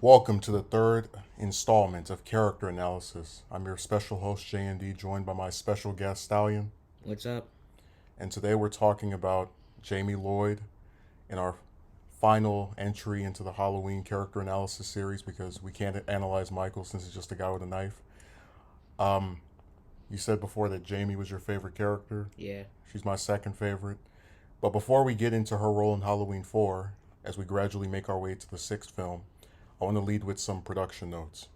Welcome to the third installment of Character Analysis. I'm your special host, J&D, joined by my special guest, Stallion. What's up? And today we're talking about Jamie Lloyd in our final entry into the Halloween character analysis series because we can't analyze Michael since he's just a guy with a knife. Um, you said before that Jamie was your favorite character. Yeah. She's my second favorite. But before we get into her role in Halloween 4, as we gradually make our way to the sixth film, I want to lead with some production notes.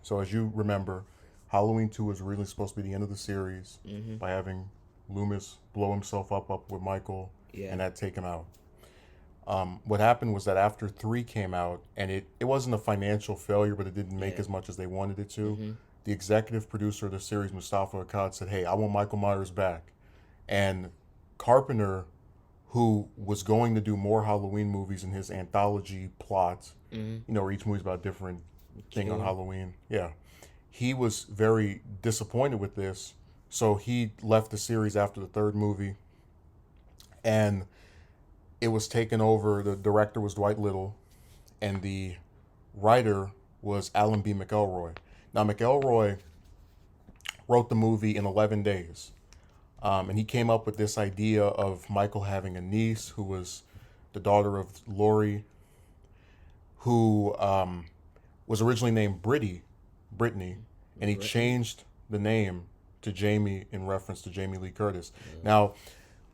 So, as you remember, Halloween 2 was really supposed to be the end of the series Mm-hmm. by having Loomis blow himself up with Michael Yeah. and that take him out. What happened was that after 3 came out, and it wasn't a financial failure, but it didn't make Yeah. as much as they wanted it to, Mm-hmm. the executive producer of the series, Mustafa Akkad, said, "Hey, I want Michael Myers back." And Carpenter, who was going to do more Halloween movies in his anthology plot, Mm-hmm. where each movie's about a different thing on True. Halloween. Yeah. He was very disappointed with this, so he left the series after the third movie, and it was taken over. The director was Dwight Little, and the writer was Alan B. McElroy. Now, McElroy wrote the movie in 11 days, and he came up with this idea of Michael having a niece who was the daughter of Laurie, who was originally named Brittany, and he Brittany. changed the name to Jamie in reference to Jamie Lee Curtis. Now,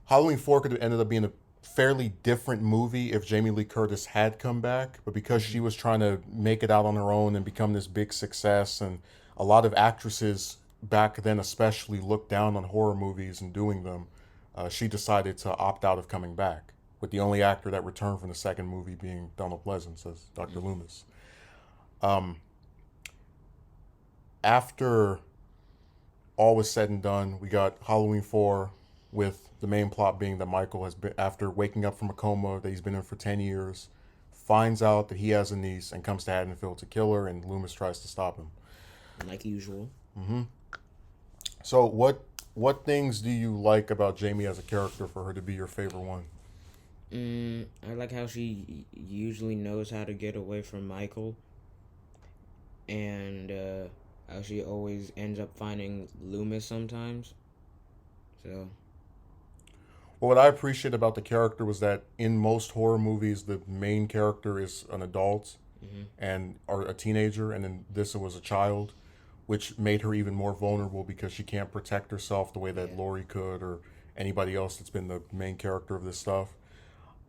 Halloween 4 could have ended up being a fairly different movie if Jamie Lee Curtis had come back, but because she was trying to make it out on her own and become this big success, and a lot of actresses back then especially looked down on horror movies and doing them, she decided to opt out of coming back, with the only actor that returned from the second movie being Donald Pleasance as Dr. Loomis. Um, After all was said and done, we got Halloween 4 with the main plot being that Michael has been, after waking up from a coma that he's been in for 10 years, finds out that he has a niece and comes to Haddonfield to kill her, and Loomis tries to stop him. Like usual. hmm So, what things do you like about Jamie as a character for her to be your favorite one? I like how she usually knows how to get away from Michael, and how she always ends up finding Loomis sometimes. So. Well, what I appreciate about the character was that in most horror movies, the main character is an adult Mm-hmm. and or a teenager, and in this it was a child, which made her even more vulnerable because she can't protect herself the way that Yeah. Laurie could or anybody else that's been the main character of this stuff.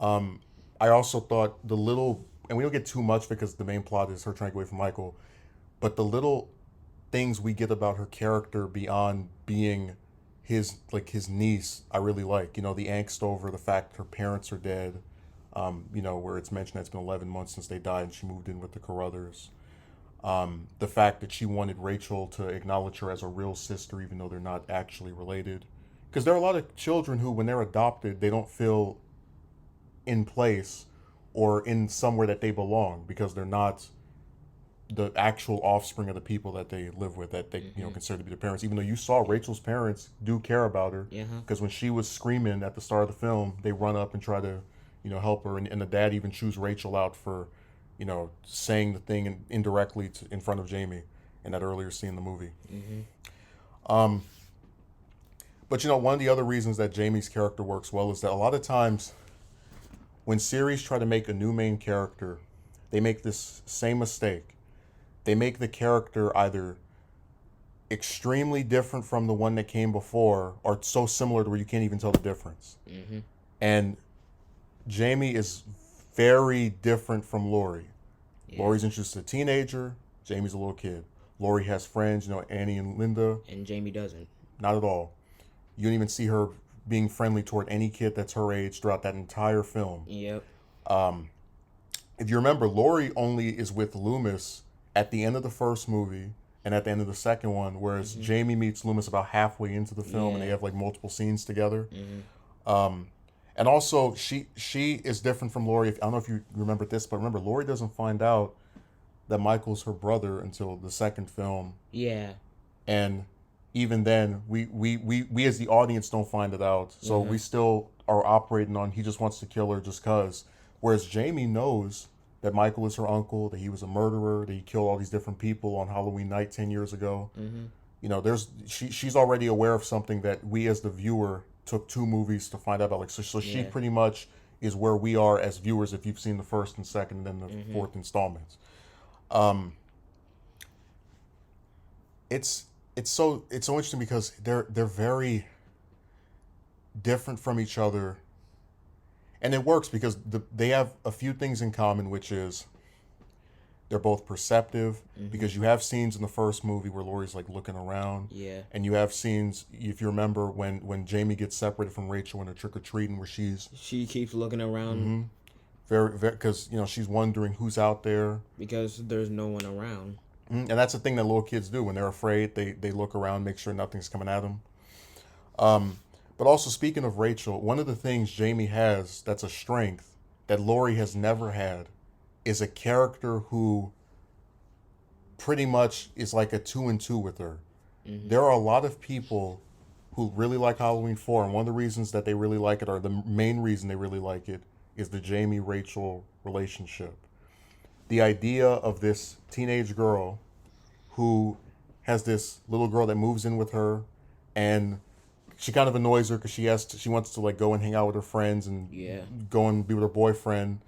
Um, I also thought the little, and we don't get too much because the main plot is her trying to get away from Michael, but the little things we get about her character beyond being his niece, I really like. The angst over the fact her parents are dead. Where it's mentioned that it's been 11 months since they died and she moved in with the Carruthers. The fact that she wanted Rachel to acknowledge her as a real sister, even though they're not actually related. Because there are a lot of children who, when they're adopted, they don't feel in place or in somewhere that they belong because they're not the actual offspring of the people that they live with, that they Mm-hmm. consider to be their parents. Even though you saw Rachel's parents do care about her, Yeah. Huh? because when she was screaming at the start of the film, they run up and try to help her, and the dad even chews Rachel out for saying the thing indirectly in front of Jamie in that earlier scene in the movie. Mm-hmm. Um, but one of the other reasons that Jamie's character works well is that a lot of times when series try to make a new main character, they make this same mistake. They make the character either extremely different from the one that came before or so similar to where you can't even tell the difference. Mm-hmm. And Jamie is very different from Laurie. Yeah. Laurie's just a teenager. Jamie's a little kid. Laurie has friends, Annie and Linda. And Jamie doesn't. Not at all. You don't even see her being friendly toward any kid that's her age throughout that entire film. Yep. Um, if you remember, Laurie only is with Loomis at the end of the first movie and at the end of the second one, whereas Mm-hmm. Jamie meets Loomis about halfway into the film, and they Yeah. have like multiple scenes together. Mm-hmm. Um, and also, she is different from Laurie. I don't know if you remember this, but remember, Laurie doesn't find out that Michael's her brother until the second film, Yeah. and even then, we as the audience don't find it out, so Uh-huh. we still are operating on he just wants to kill her just cause. Whereas Jamie knows that Michael is her uncle, that he was a murderer, that he killed all these different people on Halloween night 10 years ago. Mm-hmm. You know, she's already aware of something that we as the viewer took 2 movies to find out about. Like, so she Yeah. pretty much is where we are as viewers if you've seen the first and second and then the Mm-hmm. fourth installments. Um, it's so interesting because they're very different from each other, and it works because they have a few things in common, which is they're both perceptive. Mm-hmm. Because you have scenes in the first movie where Laurie's like looking around, Yeah. and you have scenes, if you remember, when Jamie gets separated from Rachel in a trick or treating, where She keeps looking around mm-hmm, very because she's wondering who's out there. because there's no one around. And that's the thing that little kids do when they're afraid. They look around, make sure nothing's coming at them. But also, speaking of Rachel, one of the things Jamie has that's a strength that Laurie has never had is a character who pretty much is like a 2 and 2 with her. Mm-hmm. There are a lot of people who really like Halloween 4, and one of the reasons that they really like it, or the main reason they really like it, is the Jamie-Rachel relationship. The idea of this teenage girl who has this little girl that moves in with her, and she kind of annoys her because she wants to like go and hang out with her friends and Yeah. go and be with her boyfriend.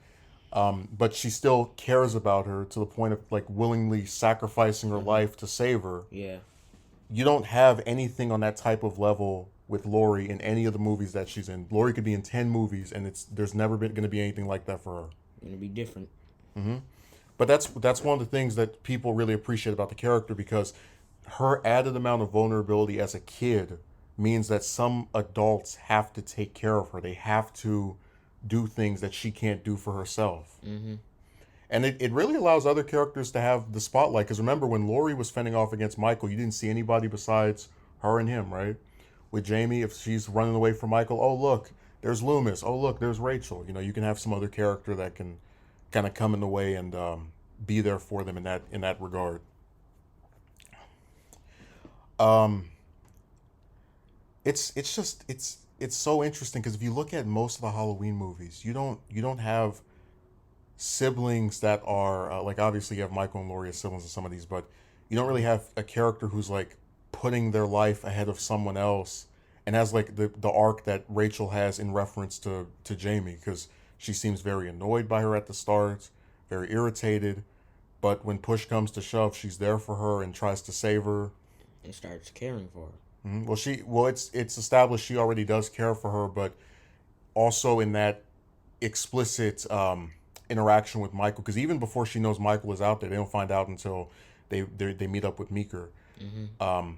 But she still cares about her to the point of like willingly sacrificing her life to save her. Yeah. You don't have anything on that type of level with Laurie in any of the movies that she's in. Laurie could be in 10 movies, and there's never been going to be anything like that for her. Gonna be different. Mm-hmm. But that's one of the things that people really appreciate about the character, because her added amount of vulnerability as a kid means that some adults have to take care of her. They have to do things that she can't do for herself. Mm-hmm. And it really allows other characters to have the spotlight. Because remember, when Laurie was fending off against Michael, you didn't see anybody besides her and him, right? With Jamie, if she's running away from Michael, oh, look, there's Loomis. Oh, look, there's Rachel. You can have some other character that can kind of come in the way and be there for them in that regard. It's so interesting because if you look at most of the Halloween movies, you don't have siblings that are like, obviously you have Michael and Laurie as siblings in some of these, but you don't really have a character who's like putting their life ahead of someone else and has like the arc that Rachel has in reference to Jamie, because she seems very annoyed by her at the start, very irritated, but when push comes to shove, she's there for her and tries to save her. And starts caring for her. Well, it's established she already does care for her, but also in that explicit interaction with Michael, because even before she knows Michael is out there, they don't find out until they meet up with Meeker. Mm-hmm.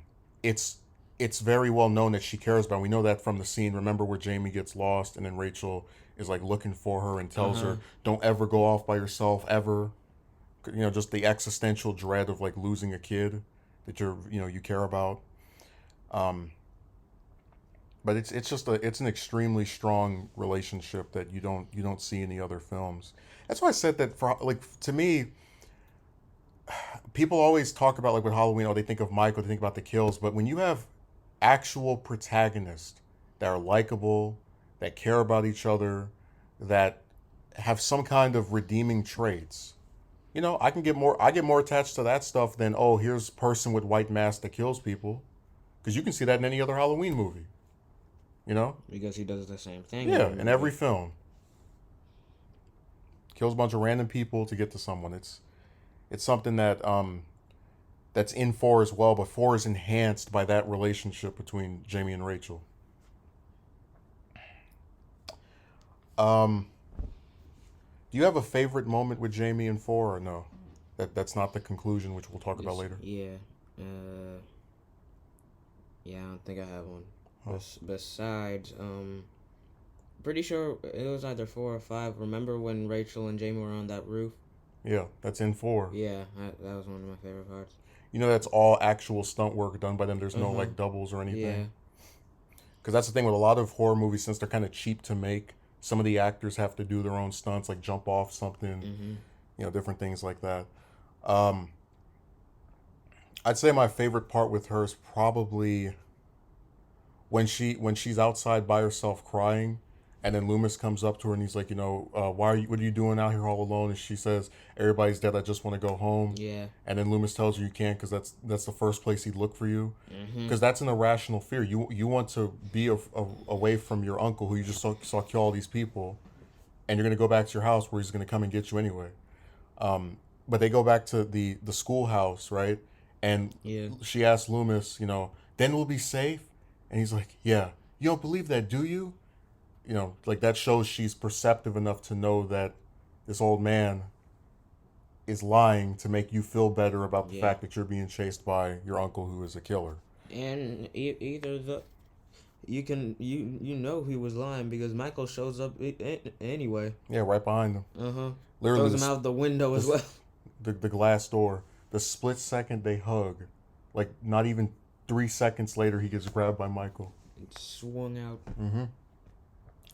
It's very well known that she cares about him. We know that from the scene. Remember where Jamie gets lost and then Rachel is like looking for her and tells her, "Don't ever go off by yourself ever." Just the existential dread of like losing a kid that you care about. But it's an extremely strong relationship that you don't see in the other films. That's why I said that, for like, to me, people always talk about like with Halloween, they think of Michael, they think about the kills, but when you have actual protagonists that are likable, that care about each other, that have some kind of redeeming traits, I get more attached to that stuff than, oh, here's person with white mask that kills people, because you can see that in any other Halloween movie. Because he does the same thing. Yeah, in every film. Kills a bunch of random people to get to someone. It's something that that's in 4 as well, but 4 is enhanced by that relationship between Jamie and Rachel. Do you have a favorite moment with Jamie in 4 or no? That's not the conclusion, which we'll talk about later. Yeah. Yeah, I don't think I have one. Huh. Besides, pretty sure it was either 4 or 5. Remember when Rachel and Jamie were on that roof? Yeah, that's in 4. Yeah, that was one of my favorite parts. That's all actual stunt work done by them. There's no like doubles or anything. Yeah. Because that's the thing with a lot of horror movies, since they're kind of cheap to make, some of the actors have to do their own stunts, like jump off something, different things like that. I'd say my favorite part with her is probably when she's outside by herself crying, And then Loomis comes up to her and he's like, what are you doing out here all alone? And she says, everybody's dead. I just want to go home. Yeah. And then Loomis tells her you can't because that's the first place he'd look for you. Mm-hmm. Because that's an irrational fear. You want to be away from your uncle who you just saw kill all these people. And you're going to go back to your house where he's going to come and get you anyway. But they go back to the schoolhouse, right? And Yeah. she asks Loomis, then we'll be safe? And he's like, yeah. You don't believe that, do you? Like that shows she's perceptive enough to know that this old man is lying to make you feel better about the fact that you're being chased by your uncle who is a killer. And either you know he was lying because Michael shows up anyway. Yeah, right behind him. Literally throws him out the window as well. The glass door. The split second they hug, like not even 3 seconds later, he gets grabbed by Michael. It swung out.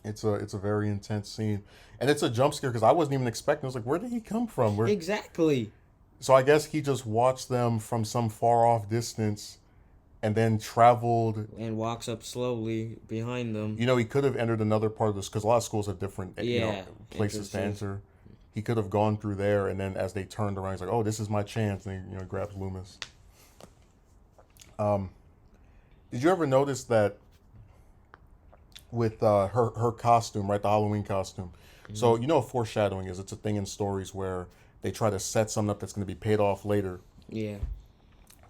It's a very intense scene, and it's a jump scare because I wasn't even expecting. I was like, where did he come from? Exactly. So I guess he just watched them from some far off distance, and then traveled and walks up slowly behind them. He could have entered another part of this because a lot of schools have different places to enter. He could have gone through there, and then as they turned around, he's like, "Oh, this is my chance," and he grabs Loomis. Did you ever notice that with her costume, right, the Halloween costume? So what foreshadowing is? It's a thing in stories where they try to set something up that's going to be paid off later. Yeah.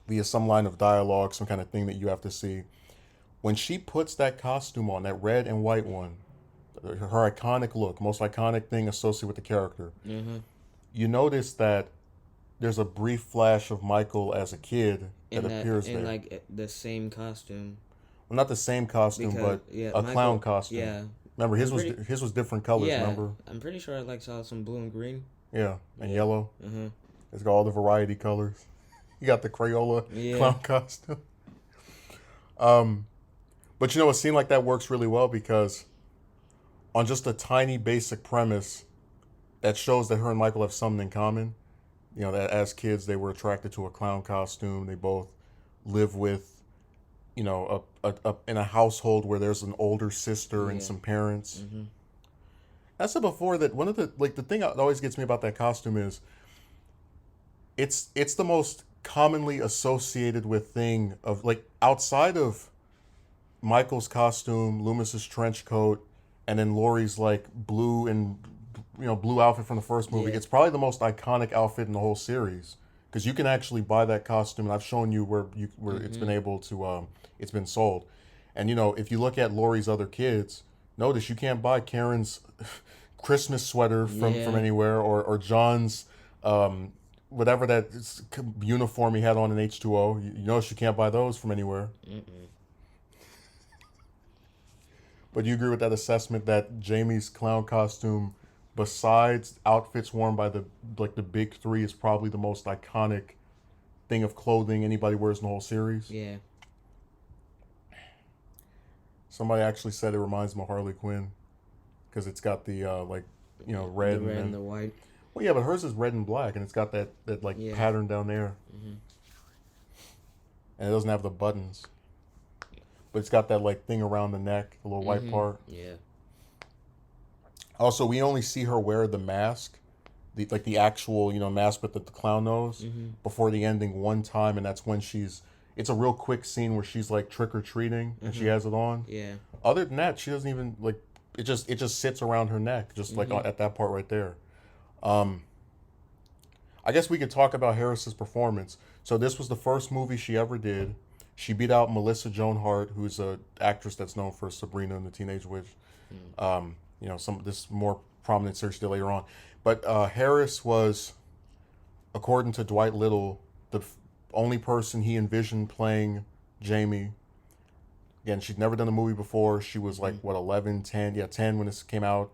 Via some line of dialogue, some kind of thing that you have to see. When she puts that costume on, that red and white one, her iconic look, most iconic thing associated with the character, you notice that there's a brief flash of Michael as a kid that appears there. In like the same costume. Well, not the same costume, but a clown costume. Yeah. Remember, his was different colors, remember? I'm pretty sure I saw some blue and green. Yeah, and yellow. It's got all the variety colors. You got the Crayola clown costume. But a scene like that works really well because on just a tiny basic premise that shows that her and Michael have something in common. That as kids they were attracted to a clown costume. They both live with, in a household where there's an older sister and some parents. I said before that one of the thing that always gets me about that costume is it's the most commonly associated with thing of outside of Michael's costume, Loomis's trench coat, and then Laurie's blue and blue outfit from the first movie. It's probably the most iconic outfit in the whole series because you can actually buy that costume, and I've shown you where it's been able to it's been sold. And if you look at Laurie's other kids, notice you can't buy Karen's Christmas sweater from anywhere or John's whatever that uniform he had on in H2O. You notice you can't buy those from anywhere. But you agree with that assessment that Jamie's clown costume, besides outfits worn by the big three, is probably the most iconic thing of clothing anybody wears in the whole series? Yeah. Somebody actually said it reminds them of Harley Quinn because it's got the red and the white. Well, yeah, but hers is red and black, and it's got that pattern down there, and it doesn't have the buttons, but it's got that thing around the neck, the little white part. Yeah. Also, we only see her wear the mask, the actual mask with the clown nose before the ending one time, and that's when it's a real quick scene where she's trick or treating and she has it on. Yeah. Other than that, she doesn't even it just sits around her neck, just at that part right there. I guess we could talk about Harris's performance. So this was the first movie she ever did. She beat out Melissa Joan Hart, who's an actress that's known for Sabrina and the Teenage Witch. Some of this more prominent series she did later on. But Harris was, according to Dwight Little, the only person he envisioned playing Jamie. Again, she'd never done a movie before. She was 11, 10? Yeah, 10 when this came out.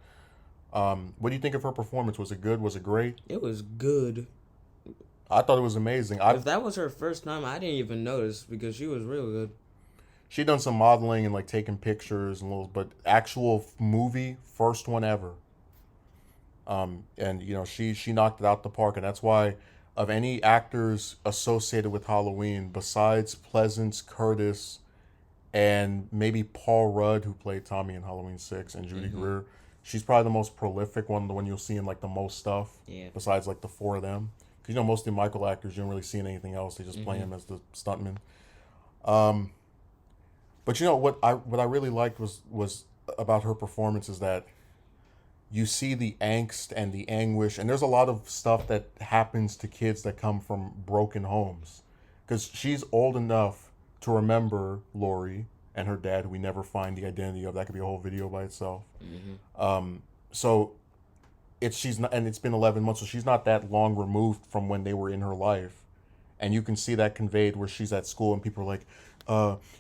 What do you think of her performance? Was it good? Was it great? It was good. I thought it was amazing. If that was her first time, I didn't even notice because she was real good. She'd done some modeling and taking pictures but actual movie, first one ever. And she knocked it out the park, and that's why of any actors associated with Halloween, besides Pleasance, Curtis, and maybe Paul Rudd, who played Tommy in Halloween 6, and Judy Greer. She's probably the most prolific one, the one you'll see in like the most stuff. Yeah. Besides like the four of them, because most of the Michael actors you don't really see in anything else. They just play him as the stuntman. But what I really liked was about her performance is that you see the angst and the anguish, and there's a lot of stuff that happens to kids that come from broken homes, because she's old enough to remember Laurie and her dad, who we never find the identity of. That could be a whole video by itself. So she's not, and it's been 11 months, so she's not that long removed from when they were in her life, and you can see that conveyed where she's at school and people are like,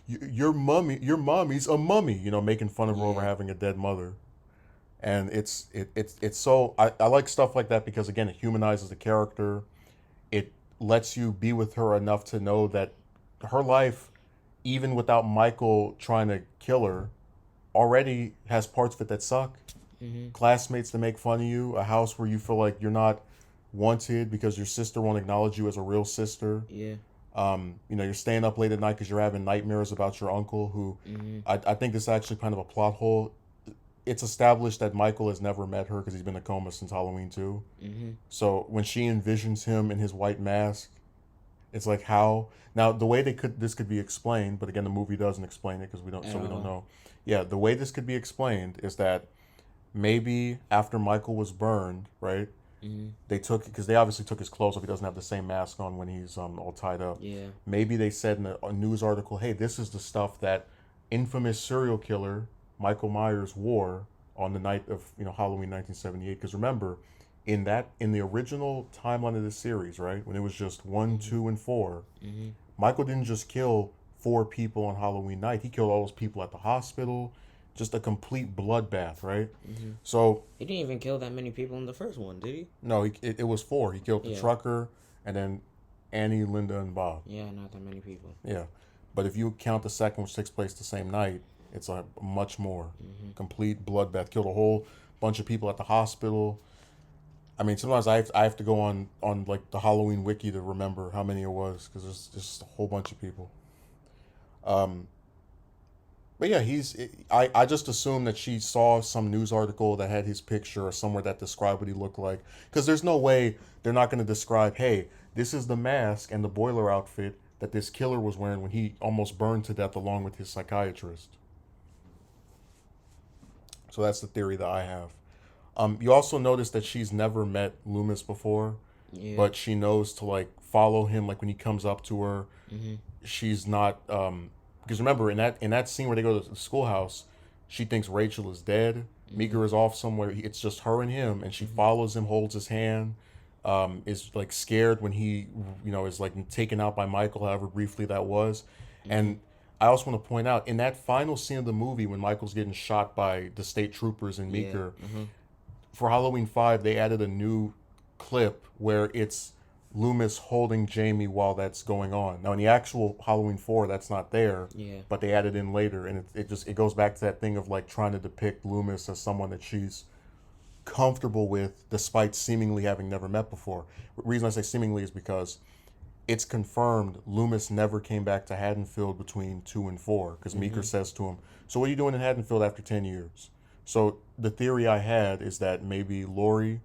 your mommy's a mummy, making fun of her over having a dead mother. And it's so I like stuff like that because, again, it humanizes the character. It lets you be with her enough to know that her life, even without Michael trying to kill her, already has parts of it that suck. Classmates that make fun of you, a house where you feel like you're not wanted because your sister won't acknowledge you as a real sister. Yeah. You're staying up late at night because you're having nightmares about your uncle, who I think this is actually kind of a plot hole. It's established that Michael has never met her because he's been in a coma since Halloween 2. So when she envisions him in his white mask, it's like, how? Now, the way this could be explained, but again, the movie doesn't explain it because we don't know. Yeah, the way this could be explained is that maybe after Michael was burned, right? They took, because they obviously took his clothes off. He doesn't have the same mask on when he's all tied up. Yeah. Maybe they said in a news article, hey, this is the stuff that infamous serial killer Michael Myers wore on the night of Halloween 1978. Because remember, in the original timeline of this series, right, when it was just 1, 2, and 4, Michael didn't just kill 4 people on Halloween night. He killed all those people at the hospital. Just a complete bloodbath, right? So he didn't even kill that many people in the first one, did he? No, it was 4. He killed the trucker, and then Annie, Linda, and Bob. Yeah, not that many people. Yeah, but if you count the second, which takes place the same night, it's a much more complete bloodbath. Killed a whole bunch of people at the hospital. I mean, sometimes I have to go on like the Halloween wiki to remember how many it was, because there's just a whole bunch of people. But yeah, I just assumed that she saw some news article that had his picture or somewhere that described what he looked like. Because there's no way they're not going to describe, hey, this is the mask and the boiler outfit that this killer was wearing when he almost burned to death along with his psychiatrist. So that's the theory that I have. You also notice that she's never met Loomis before, but she knows to like follow him. Like when he comes up to her, she's not... because remember, in that scene where they go to the schoolhouse, she thinks Rachel is dead. Meeker is off somewhere. It's just her and him, and she follows him, holds his hand, is like scared when he, is like taken out by Michael, however briefly that was. And I also want to point out, in that final scene of the movie when Michael's getting shot by the state troopers and Meeker, for Halloween 5, they added a new clip where it's Loomis holding Jamie while that's going on. Now in the actual Halloween 4, that's not there, but they added in later, and it goes back to that thing of like trying to depict Loomis as someone that she's comfortable with despite seemingly having never met before. The reason I say seemingly is because it's confirmed Loomis never came back to Haddonfield between 2 and 4, because Meeker says to him, so what are you doing in Haddonfield after 10 years? So the theory I had is that maybe Laurie,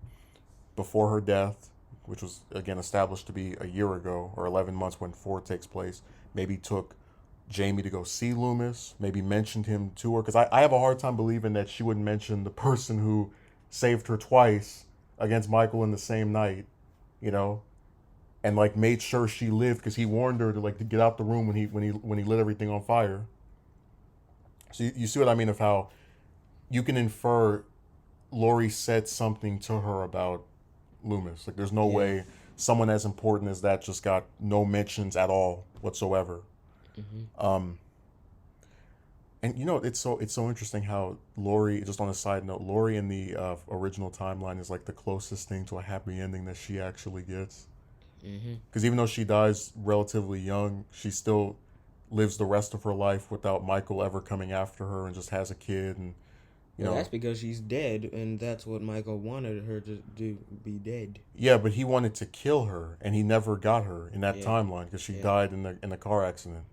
before her death, which was, again, established to be a year ago, or 11 months when 4 takes place, maybe took Jamie to go see Loomis, maybe mentioned him to her. Because I have a hard time believing that she wouldn't mention the person who saved her twice against Michael in the same night, and like made sure she lived, because he warned her to get out the room when he lit everything on fire. So you see what I mean of how you can infer Laurie said something to her about Loomis. Like there's no way someone as important as that just got no mentions at all whatsoever. And it's so interesting how Laurie, just on a side note, Laurie in the original timeline is like the closest thing to a happy ending that she actually gets. Because even though she dies relatively young, she still lives the rest of her life without Michael ever coming after her, and just has a kid. And that's because she's dead, and that's what Michael wanted her to do, be dead. Yeah, but he wanted to kill her, and he never got her in that timeline because she died in the car accident.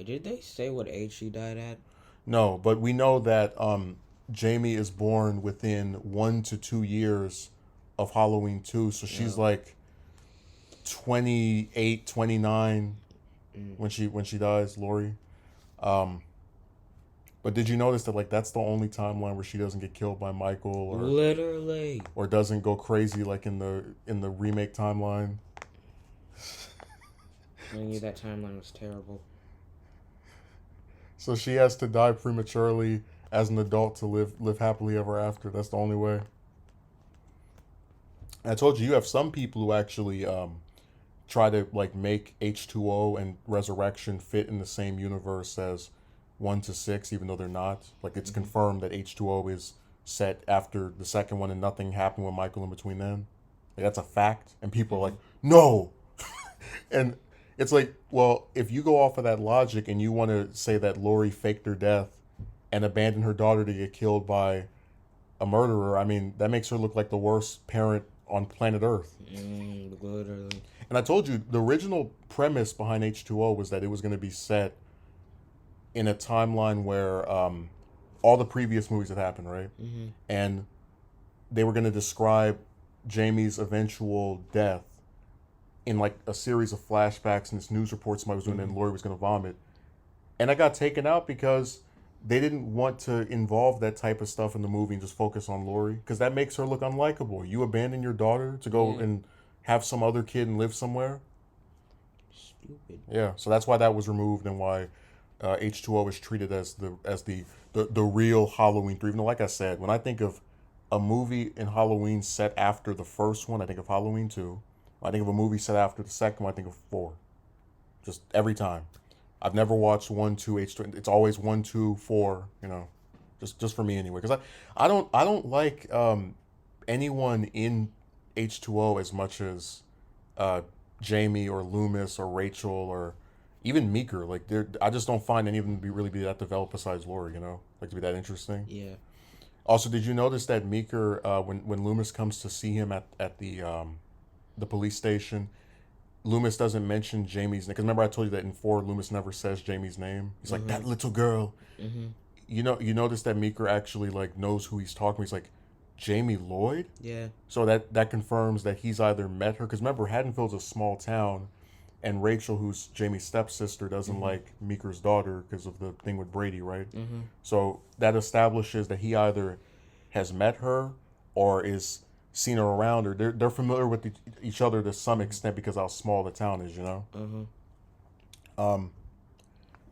Wait, did they say what age she died at? No, but we know that Jamie is born within 1 to 2 years of Halloween 2, so she's No. like 28, 29 when she dies, Laurie. Um, but did you notice that like that's the only timeline where she doesn't get killed by Michael Literally. or doesn't go crazy like in the remake timeline? I knew that timeline was terrible. So she has to die prematurely as an adult to live happily ever after. That's the only way. And I told you have some people who actually try to like make H2O and Resurrection fit in the same universe as 1 to 6, even though they're not. Like it's confirmed that H2O is set after the second one and nothing happened with Michael in between then. Like that's a fact. And people are like, no. And it's like, well, if you go off of that logic and you want to say that Laurie faked her death and abandoned her daughter to get killed by a murderer, I mean, that makes her look like the worst parent on planet Earth. Literally. And I told you, the original premise behind H2O was that it was going to be set in a timeline where all the previous movies had happened, right? Mm-hmm. And they were going to describe Jamie's eventual death in like a series of flashbacks and this news report somebody was doing, and Laurie was going to vomit. And I got taken out because they didn't want to involve that type of stuff in the movie and just focus on Laurie because that makes her look unlikable. You abandon your daughter to go and have some other kid and live somewhere. Stupid. Yeah, so that's why that was removed and why H2O is treated as the real Halloween 3. Even though, like I said, when I think of a movie in Halloween set after the first one, I think of Halloween 2. When I think of a movie set after the second one, I think of 4. Just every time. I've never watched 1, 2, H2. It's always 1, 2, 4. You know, just for me anyway. Because I don't like anyone in H2O as much as Jamie or Loomis or Rachel or even Meeker. Like I just don't find any of them to really be that developed besides Laurie. You know, like to be that interesting. Yeah. Also, did you notice that Meeker, when Loomis comes to see him at the police station, Loomis doesn't mention Jamie's name. Because remember I told you that in 4, Loomis never says Jamie's name. He's like, that little girl. Mm-hmm. You notice that Meeker actually like knows who he's talking. He's like, Jamie Lloyd? Yeah. So that confirms that he's either met her. Because remember, Haddonfield's a small town. And Rachel, who's Jamie's stepsister, doesn't like Meeker's daughter because of the thing with Brady, right? Mm-hmm. So that establishes that he either has met her or is seen her around, or they're familiar with each other to some extent because how small the town is, you know.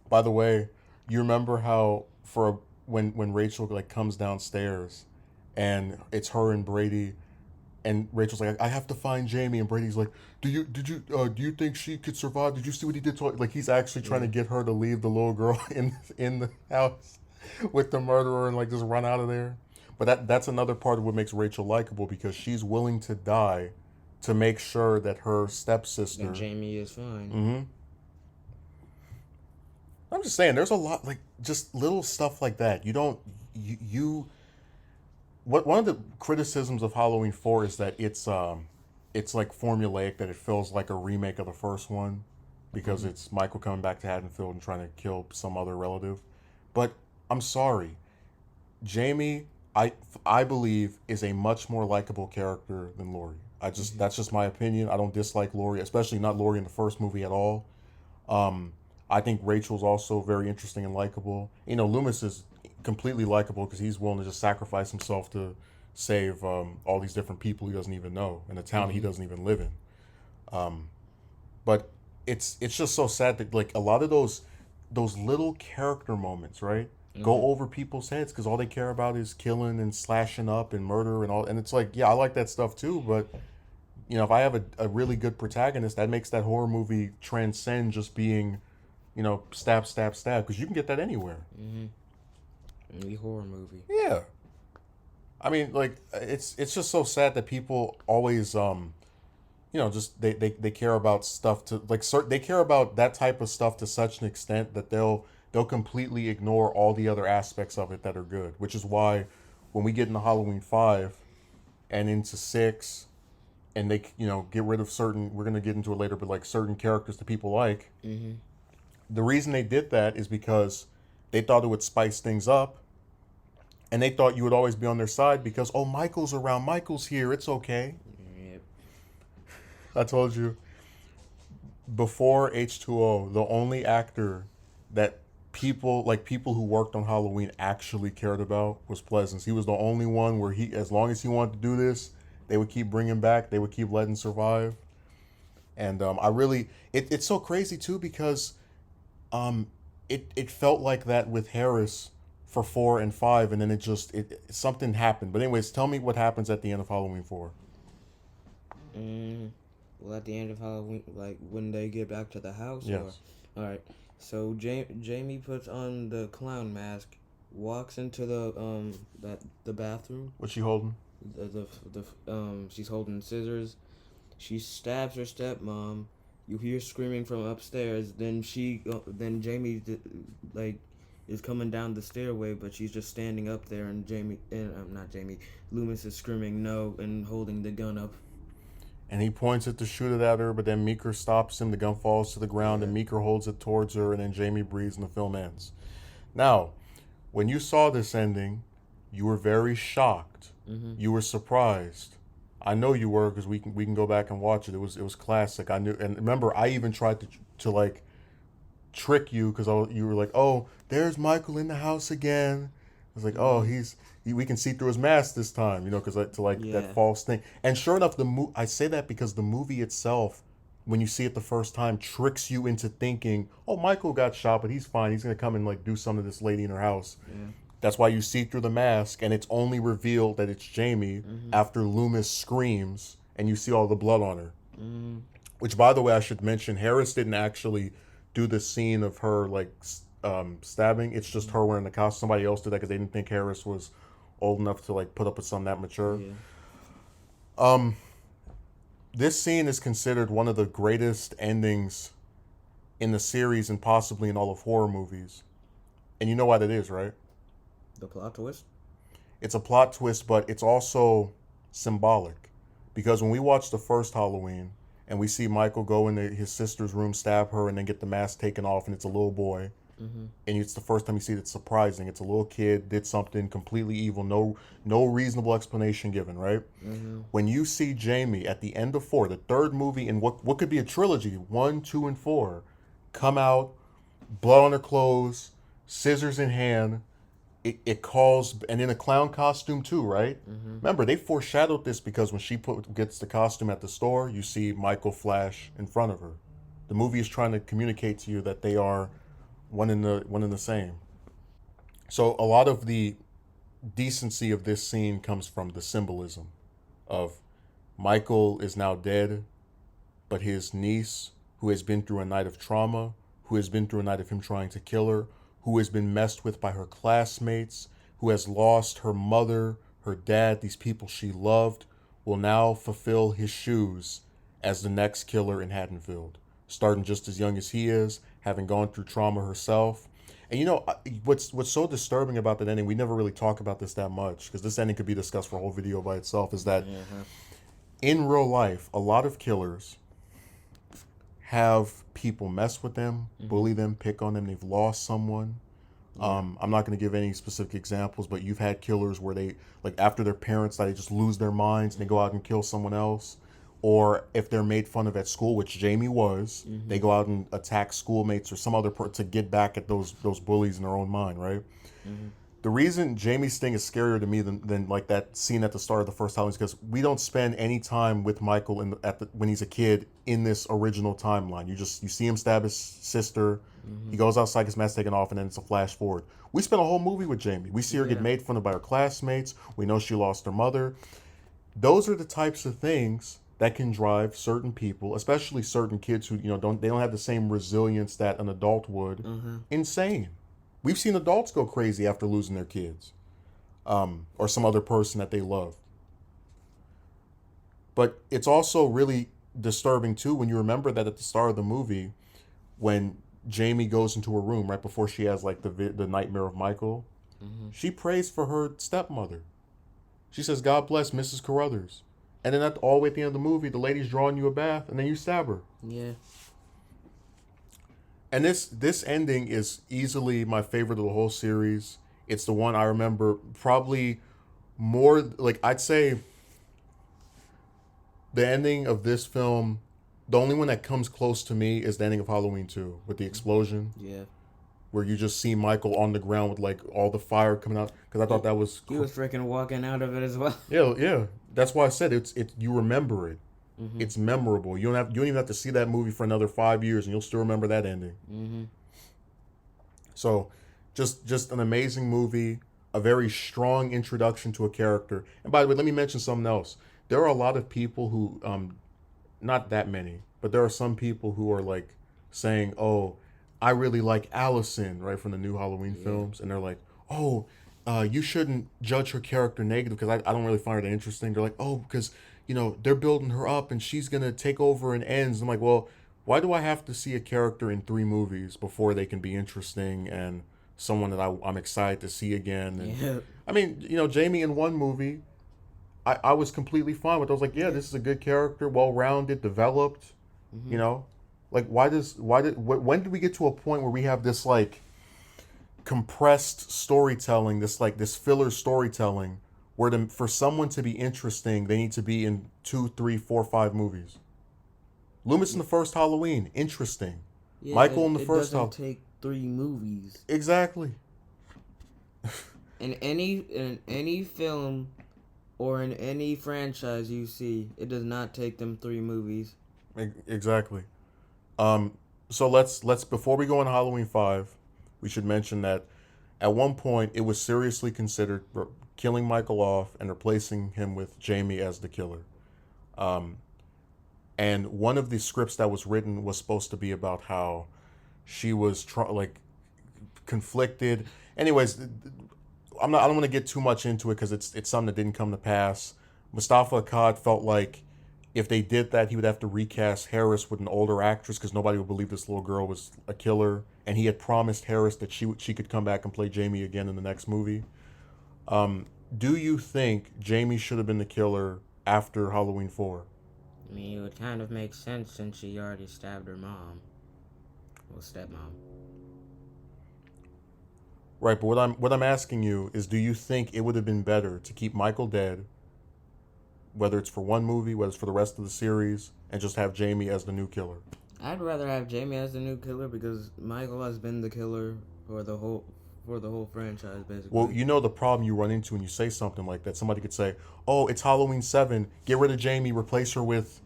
By the way, you remember how when Rachel like comes downstairs, and it's her and Brady, and Rachel's like, I have to find Jamie, and Brady's like, do you think she could survive? Did you see what he did to her? Like he's actually trying to get her to leave the little girl in the house with the murderer and like just run out of there. But that's another part of what makes Rachel likable because she's willing to die to make sure that her stepsister And Jamie is fine. Mm-hmm. I'm just saying, there's a lot like just little stuff like that. You don't you what one of the criticisms of Halloween 4 is that it's like formulaic, that it feels like a remake of the first one because it's Michael coming back to Haddonfield and trying to kill some other relative. But I'm sorry, Jamie, I believe is a much more likable character than Laurie. That's just my opinion. I don't dislike Laurie, especially not Laurie in the first movie at all. I think Rachel's also very interesting and likable. You know, Loomis is completely likable because he's willing to just sacrifice himself to save all these different people he doesn't even know in a town he doesn't even live in. But it's just so sad that like a lot of those little character moments, right, go over people's heads because all they care about is killing and slashing up and murder and all. And it's like, yeah, I like that stuff too, but you know, if I have a really good protagonist, that makes that horror movie transcend just being, you know, stab, stab, stab, because you can get that anywhere. Any horror movie. Yeah. I mean, like, it's just so sad that people always, you know, just they care about stuff to, like, they care about that type of stuff to such an extent that they'll completely ignore all the other aspects of it that are good, which is why when we get into Halloween 5 and into 6, and they, you know, get rid of certain, we're going to get into it later, but like certain characters that people like, The reason they did that is because they thought it would spice things up, and they thought you would always be on their side because, oh, Michael's around, Michael's here, it's okay. Yep. I told you before H2O, the only actor that people who worked on Halloween actually cared about was Pleasance. He was the only one where as long as he wanted to do this, they would keep bringing back, they would keep letting survive. And it's so crazy too because um, it felt like that with Harris for 4 and 5, and then something happened. But anyways, tell me what happens at the end of Halloween 4. Mm, well, at the end of Halloween, like when they get back to the house, Yes. or all right. So Jamie puts on the clown mask, walks into the bathroom. What's she holding? She's holding scissors. She stabs her stepmom. You hear screaming from upstairs. Then Jamie like is coming down the stairway, but she's just standing up there, and not Jamie, Loomis is screaming no and holding the gun up. And he points it to shoot it at her, but then Meeker stops him. The gun falls to the ground, and Meeker holds it towards her, and then Jamie breathes, and the film ends. Now, when you saw this ending, you were very shocked. Mm-hmm. You were surprised. I know you were because we can go back and watch it. It was classic. I knew, and remember, I even tried to like trick you because you were like, oh, there's Michael in the house again. I was like, oh, we can see through his mask this time, because that false thing. And sure enough, I say that because the movie itself, when you see it the first time, tricks you into thinking, oh, Michael got shot, but he's fine. He's gonna come and like do something to this lady in her house. Yeah. That's why you see through the mask, and it's only revealed that it's Jamie after Loomis screams, and you see all the blood on her. Mm-hmm. Which, by the way, I should mention, Harris didn't actually do the scene of her like stabbing. It's just her wearing the costume. Somebody else did that because they didn't think Harris was old enough to like put up with something that mature. Yeah. This scene is considered one of the greatest endings in the series and possibly in all of horror movies. And you know why that is, right? The plot twist? It's a plot twist, but it's also symbolic. Because when we watch the first Halloween and we see Michael go into his sister's room, stab her, and then get the mask taken off, and it's a little boy. Mm-hmm. And it's the first time you see it, it's surprising. It's a little kid, did something completely evil, no reasonable explanation given, right? Mm-hmm. When you see Jamie at the end of 4, the third movie in what could be a trilogy, 1, 2, and 4, come out, blood on her clothes, scissors in hand, it calls, and in a clown costume too, right? Mm-hmm. Remember, they foreshadowed this because when she gets the costume at the store, you see Michael flash in front of her. The movie is trying to communicate to you that they are one in the same. So a lot of the decency of this scene comes from the symbolism of Michael is now dead, but his niece, who has been through a night of trauma, who has been through a night of him trying to kill her, who has been messed with by her classmates, who has lost her mother, her dad, these people she loved, will now fulfill his shoes as the next killer in Haddonfield, starting just as young as he is, having gone through trauma herself. And what's so disturbing about that ending, we never really talk about this that much, because this ending could be discussed for a whole video by itself, is that in real life, a lot of killers have people mess with them, bully them, pick on them. They've lost someone. I'm not going to give any specific examples, but you've had killers where they, like after their parents die, they just lose their minds and they go out and kill someone else. Or if they're made fun of at school, which Jamie was, they go out and attack schoolmates or some other to get back at those bullies in their own mind, right? The reason Jamie's thing is scarier to me than like that scene at the start of the first Halloween is because we don't spend any time with Michael when he's a kid in this original timeline. You see him stab his sister, he goes outside, his mask taken off, and then it's a flash forward. We spend a whole movie with Jamie. We see her get made fun of by her classmates. We know she lost her mother. Those are the types of things that can drive certain people, especially certain kids who don't have the same resilience that an adult would, insane. We've seen adults go crazy after losing their kids, or some other person that they love. But it's also really disturbing too when you remember that at the start of the movie, when Jamie goes into her room right before she has like the nightmare of Michael, she prays for her stepmother. She says, "God bless Mrs. Carruthers." And then all the way at the end of the movie, the lady's drawing you a bath, and then you stab her. Yeah. And this ending is easily my favorite of the whole series. It's the one I remember probably more, like I'd say the ending of this film, the only one that comes close to me is the ending of Halloween 2 with the explosion, Yeah. where you just see Michael on the ground with like all the fire coming out, cuz I thought that was He was freaking walking out of it as well. yeah, yeah. That's why I said it you remember it. Mm-hmm. It's memorable. You don't even have to see that movie for another 5 years and you'll still remember that ending. Mm-hmm. So, just an amazing movie, a very strong introduction to a character. And by the way, let me mention something else. There are a lot of people who, not that many, but there are some people who are like saying, "Oh, I really like Allison," right, from the new Halloween Yeah. films, and they're like, "Oh, you shouldn't judge her character negative because I don't really find her that interesting." They're like, "Oh, because they're building her up and she's gonna take over and ends." I'm like, well, why do I have to see a character in 3 movies before they can be interesting and someone that I'm excited to see again? And Yeah. I mean, Jamie in 1 movie, I was completely fine with. I was like, yeah, this is a good character, well rounded, developed. You Mm-hmm. know, like when did we get to a point where we have this like compressed storytelling, this filler storytelling, where for someone to be interesting, they need to be in 2, 3, 4, 5 movies. Loomis in the first Halloween, interesting. Yeah. Michael It, in the it first doesn't Halloween, take 3 movies. exactly. In any film or in any franchise you see, it does not take them 3 movies. Exactly. Um, so let's before we go on Halloween 5, we should mention that at one point it was seriously considered killing Michael off and replacing him with Jamie as the killer. Um, and one of the scripts that was written was supposed to be about how she was like conflicted. Anyways, I don't want to get too much into it because it's something that didn't come to pass. Mustafa Akkad felt like if they did that, he would have to recast Harris with an older actress because nobody would believe this little girl was a killer. And he had promised Harris that she could come back and play Jamie again in the next movie. Um, do you think Jamie should have been the killer after Halloween 4? I mean, it would kind of make sense since she already stabbed her mom. Well, stepmom. Right, but what I'm asking you is, do you think it would have been better to keep Michael dead, whether it's for 1 movie, whether it's for the rest of the series, and just have Jamie as the new killer? I'd rather have Jamie as the new killer because Michael has been the killer for the whole franchise Well, basically. the problem you run into when you say something like that. Somebody could say, "Oh, it's Halloween 7. Get rid of Jamie, replace her with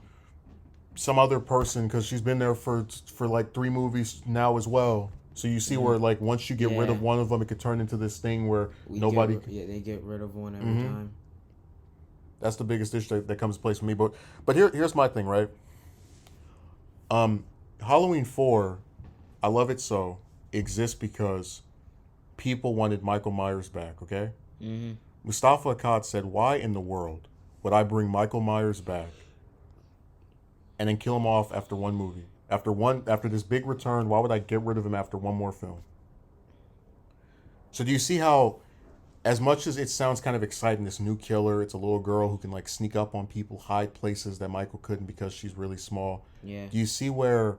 some other person because she's been there for like 3 movies now as well." So you see Hmm. where like once you get rid Yeah, of one of them, it could turn into this thing where nobody. yeah, they get rid of one every Mm-hmm. time. That's the biggest issue that comes to place for me. But here's my thing, right? Um, Halloween 4, I love it so exists because people wanted Michael Myers back. Okay, Hmm. Mustafa Akkad said, "Why in the world would I bring Michael Myers back and then kill him off after 1 movie? After this big return, why would I get rid of him after one more film?" So do you see how, as much as it sounds kind of exciting, this new killer, it's a little girl who can like sneak up on people, hide places that Michael couldn't because she's really small. Yeah, Do you see where,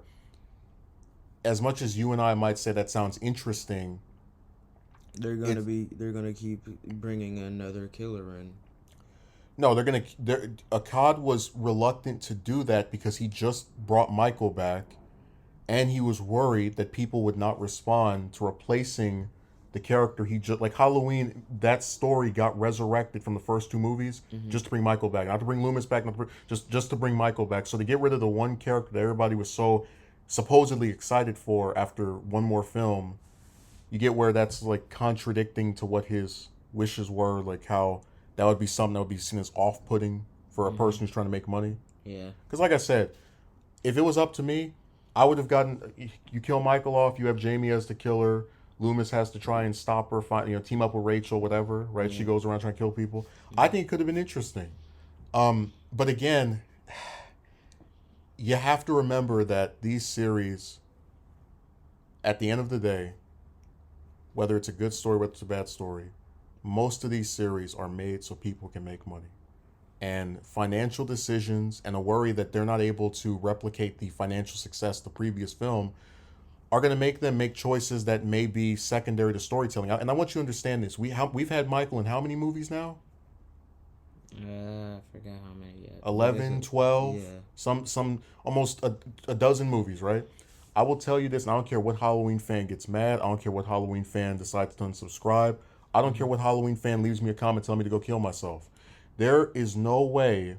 as much as you and I might say that sounds interesting, it they're gonna keep bringing another killer in. no, Akkad was reluctant to do that because he just brought Michael back, and he was worried that people would not respond to replacing the character he just like Halloween. That story got resurrected from the first 2 movies Hmm. just to bring Michael back, not to bring Loomis back, not to just to bring Michael back. So to get rid of the one character that everybody was so supposedly excited for after one more film, you get where that's like contradicting to what his wishes were, like how that would be something that would be seen as off-putting for a Hmm. person who's trying to make money. Yeah. Because like I said, if it was up to me, I would have gotten you kill Michael off, you have Jamie as the killer. Loomis has to try and stop her, find team up with Rachel, whatever. Right? She Yeah. goes around trying to kill people. I Hmm. think it could have been interesting. But again, you have to remember that these series, at the end of the day, whether it's a good story, whether it's a bad story, most of these series are made so people can make money. And financial decisions and a worry that they're not able to replicate the financial success of the previous film are going to make them make choices that may be secondary to storytelling. And I want you to understand this. We've had Michael in how many movies now? I forgot how many yet. 11, 12, Yeah. some almost a dozen movies, right? I will tell you this, and I don't care what Halloween fan gets mad. I don't care what Halloween fan decides to unsubscribe. I don't care what Halloween fan leaves me a comment telling me to go kill myself. There is no way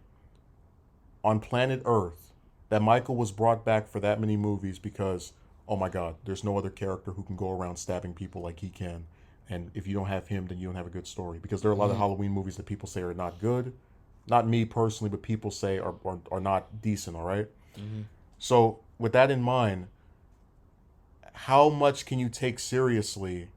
on planet Earth that Michael was brought back for that many movies because, oh my God, there's no other character who can go around stabbing people like he can. And if you don't have him, then you don't have a good story. Because there are a lot of Halloween movies that people say are not good. Not me personally, but people say are not decent, all right? So with that in mind, how much can you take seriously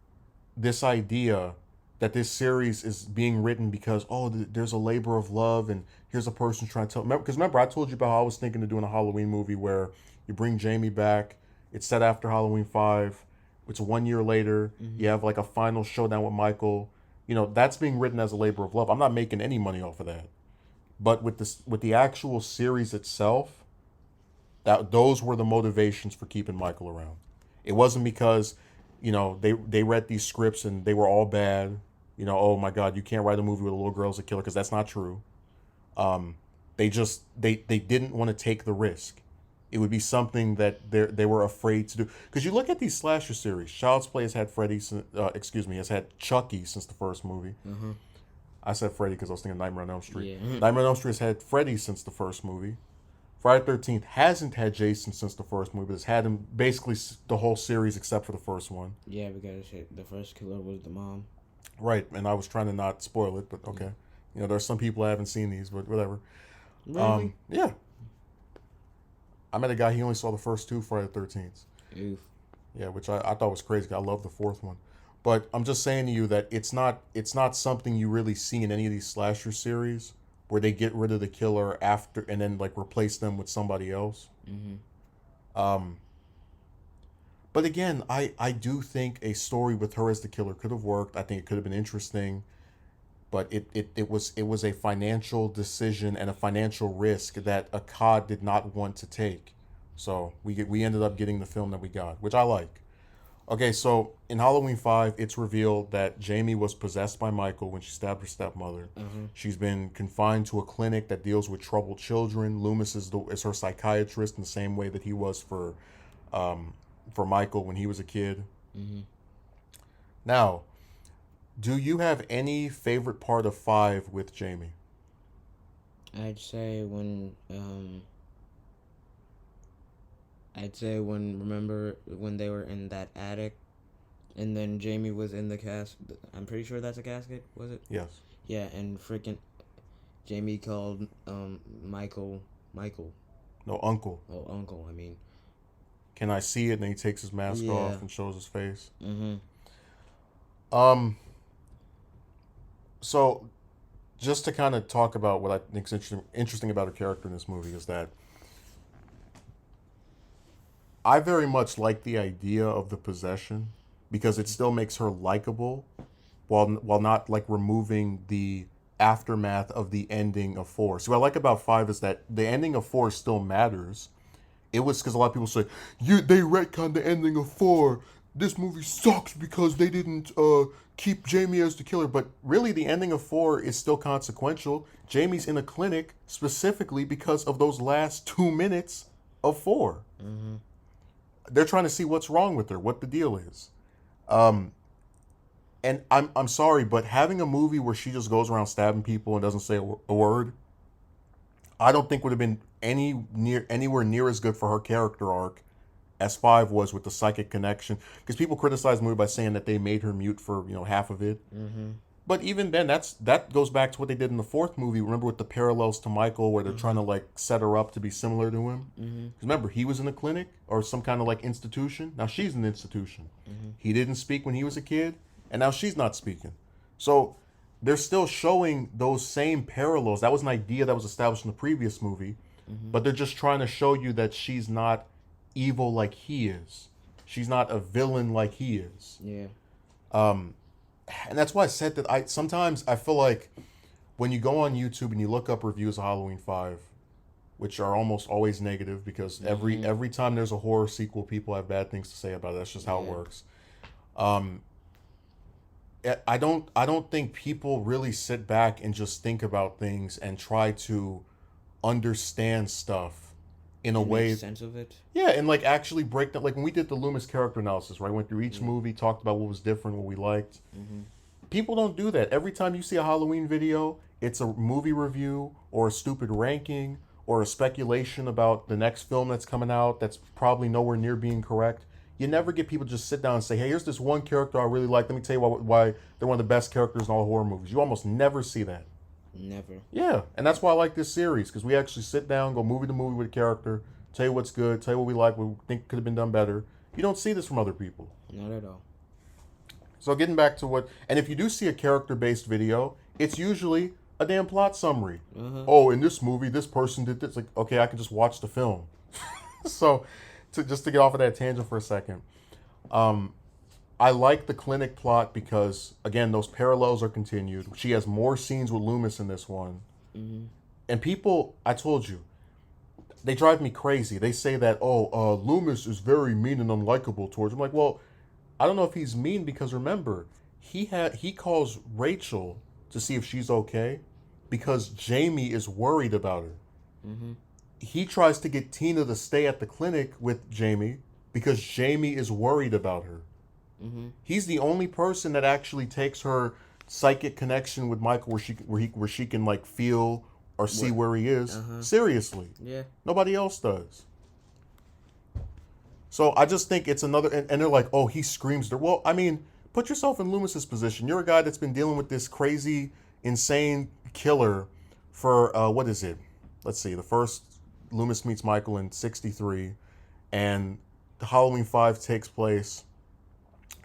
this idea that this series is being written because there's a labor of love and here's a person trying to tell. Remember I told you about how I was thinking of doing a Halloween movie where you bring Jamie back. It's set after Halloween 5. It's 1 year later. You have like a final showdown with Michael. That's being written as a labor of love. I'm not making any money off of that. But with the actual series itself, those were the motivations for keeping Michael around. It wasn't because, they read these scripts and they were all bad. Oh my God, you can't write a movie with a little girl as a killer because that's not true. They didn't want to take the risk. It would be something that they were afraid to do. Because you look at these slasher series, Child's Play has had has had Chucky since the first movie. I said Freddy because I was thinking Nightmare on Elm Street. Yeah. Nightmare on Elm Street has had Freddy since the first movie. Friday the 13th hasn't had Jason since the first movie, but it's had him basically the whole series except for the first one. Yeah, because the first killer was the mom. Right, and I was trying to not spoil it, but okay. There's some people I haven't seen these, but whatever. Really? Yeah. I met a guy, he only saw the first two Friday the 13th. Oof. Yeah, which I thought was crazy. I love the fourth one. But I'm just saying to you that it's not something you really see in any of these slasher series where they get rid of the killer after and then like replace them with somebody else. But again, I do think a story with her as the killer could have worked. I think it could have been interesting, but it was a financial decision and a financial risk that Akkad did not want to take. So we ended up getting the film that we got, which I like. Okay, so in Halloween 5, it's revealed that Jamie was possessed by Michael when she stabbed her stepmother. She's been confined to a clinic that deals with troubled children. Loomis is her psychiatrist in the same way that he was for Michael when he was a kid. Now, do you have any favorite part of 5 with Jamie? I'd say when remember when they were in that attic, and then Jamie was in the casket. I'm pretty sure that's a casket. Was it? Yes. Yeah, and freaking Jamie called Michael. No, Uncle. Oh, Uncle. I mean. Can I see it? And then he takes his mask Yeah. off and shows his face. So, just to kind of talk about what I think is interesting about her character in this movie is that I very much like the idea of the possession because it still makes her likable while not like removing the aftermath of the ending of 4. So what I like about 5 is that the ending of 4 still matters. It was because a lot of people say, they retconned the ending of 4. This movie sucks because they didn't keep Jamie as the killer. But really, the ending of 4 is still consequential. Jamie's in a clinic specifically because of those last 2 minutes of 4. They're trying to see what's wrong with her, what the deal is. And I'm sorry, but having a movie where she just goes around stabbing people and doesn't say a word, I don't think would have been anywhere near as good for her character arc as 5 was with the psychic connection. Because people criticize the movie by saying that they made her mute for half of it. But even then, that goes back to what they did in the 4th movie. Remember with the parallels to Michael, where they're trying to like set her up to be similar to him. Because remember, he was in a clinic or some kind of like institution. Now she's an institution. He didn't speak when he was a kid, and now she's not speaking. So they're still showing those same parallels. That was an idea that was established in the previous movie, but they're just trying to show you that she's not evil like he is. She's not a villain like he is. Yeah. And that's why I said that sometimes I feel like when you go on YouTube and you look up reviews of Halloween 5, which are almost always negative because every time there's a horror sequel, people have bad things to say about it. That's just how it works. Um, I don't think people really sit back and just think about things and try to understand stuff in a And way. make sense of it. Yeah, and like actually break that. Like when we did the Loomis character analysis, right? Went through each movie, talked about what was different, what we liked. People don't do that. Every time you see a Halloween video, it's a movie review or a stupid ranking or a speculation about the next film that's coming out that's probably nowhere near being correct. You never get people to just sit down and say, hey, here's this one character I really like. Let me tell you why they're one of the best characters in all horror movies. You almost never see that. Never. Yeah, and that's why I like this series, because we actually sit down, go movie to movie with a character, tell you what's good, tell you what we like, what we think could have been done better. You don't see this from other people. Not at all. So getting back to and if you do see a character-based video, it's usually a damn plot summary. Oh, in this movie, this person did this. Like, okay, I can just watch the film. So, just to get off of that tangent for a second, I like the clinic plot because, again, those parallels are continued. She has more scenes with Loomis in this one. And people, I told you, they drive me crazy. They say that, Loomis is very mean and unlikable towards him. Like, well, I don't know if he's mean because, remember, he calls Rachel to see if she's okay because Jamie is worried about her. He tries to get Tina to stay at the clinic with Jamie because Jamie is worried about her. He's the only person that actually takes her psychic connection with Michael where she can like feel or see where he is seriously. Yeah. Nobody else does. So I just think it's another, and they're like, oh, he screams there. Well, I mean, put yourself in Loomis's position. You're a guy that's been dealing with this crazy, insane killer for what is it? Let's see. The first Loomis meets Michael in '63, and Halloween 5 takes place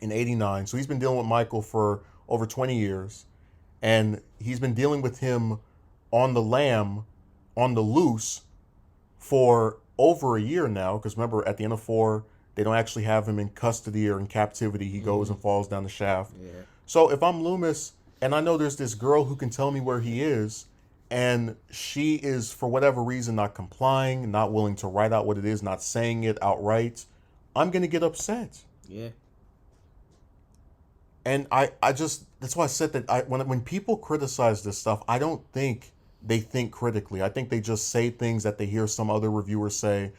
in '89. So he's been dealing with Michael for over 20 years, and he's been dealing with him on the lam, on the loose, for over a year now. Because remember, at the end of 4, they don't actually have him in custody or in captivity. He goes and falls down the shaft. Yeah. So if I'm Loomis, and I know there's this girl who can tell me where he is, and she is, for whatever reason, not complying, not willing to write out what it is, not saying it outright, I'm going to get upset. Yeah. And I just, that's why I said that when people criticize this stuff, I don't think they think critically. I think they just say things that they hear some other reviewer say.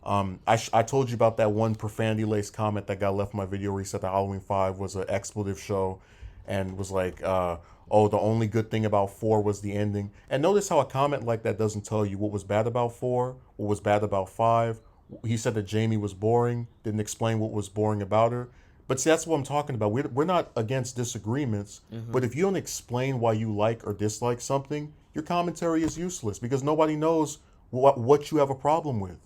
I told you about that one profanity-laced comment that got left in my video where he said that Halloween 5 was an expletive show and was like, the only good thing about 4 was the ending. And notice how a comment like that doesn't tell you what was bad about 4, what was bad about 5. He said that Jamie was boring, didn't explain what was boring about her. But see, that's what I'm talking about. We're not against disagreements, but if you don't explain why you like or dislike something, your commentary is useless because nobody knows what you have a problem with.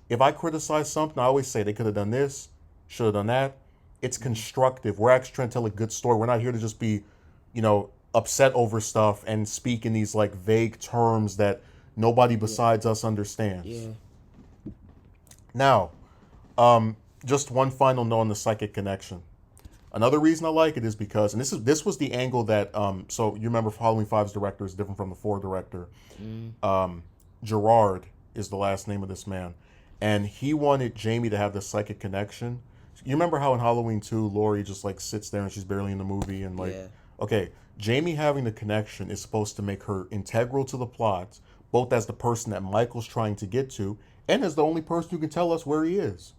If I criticize something, I always say they could have done this, should have done that. It's constructive. We're actually trying to tell a good story. We're not here to just be, upset over stuff and speak in these like vague terms that nobody besides us understands. Yeah. Now, just one final note on the psychic connection. Another reason I like it is because, and this was the angle that, so you remember Halloween 5's director is different from the 4 director. Gerard is the last name of this man. And he wanted Jamie to have this psychic connection. You remember how in Halloween 2, Laurie just like sits there and she's barely in the movie and like, okay, Jamie having the connection is supposed to make her integral to the plot, both as the person that Michael's trying to get to and as the only person who can tell us where he is.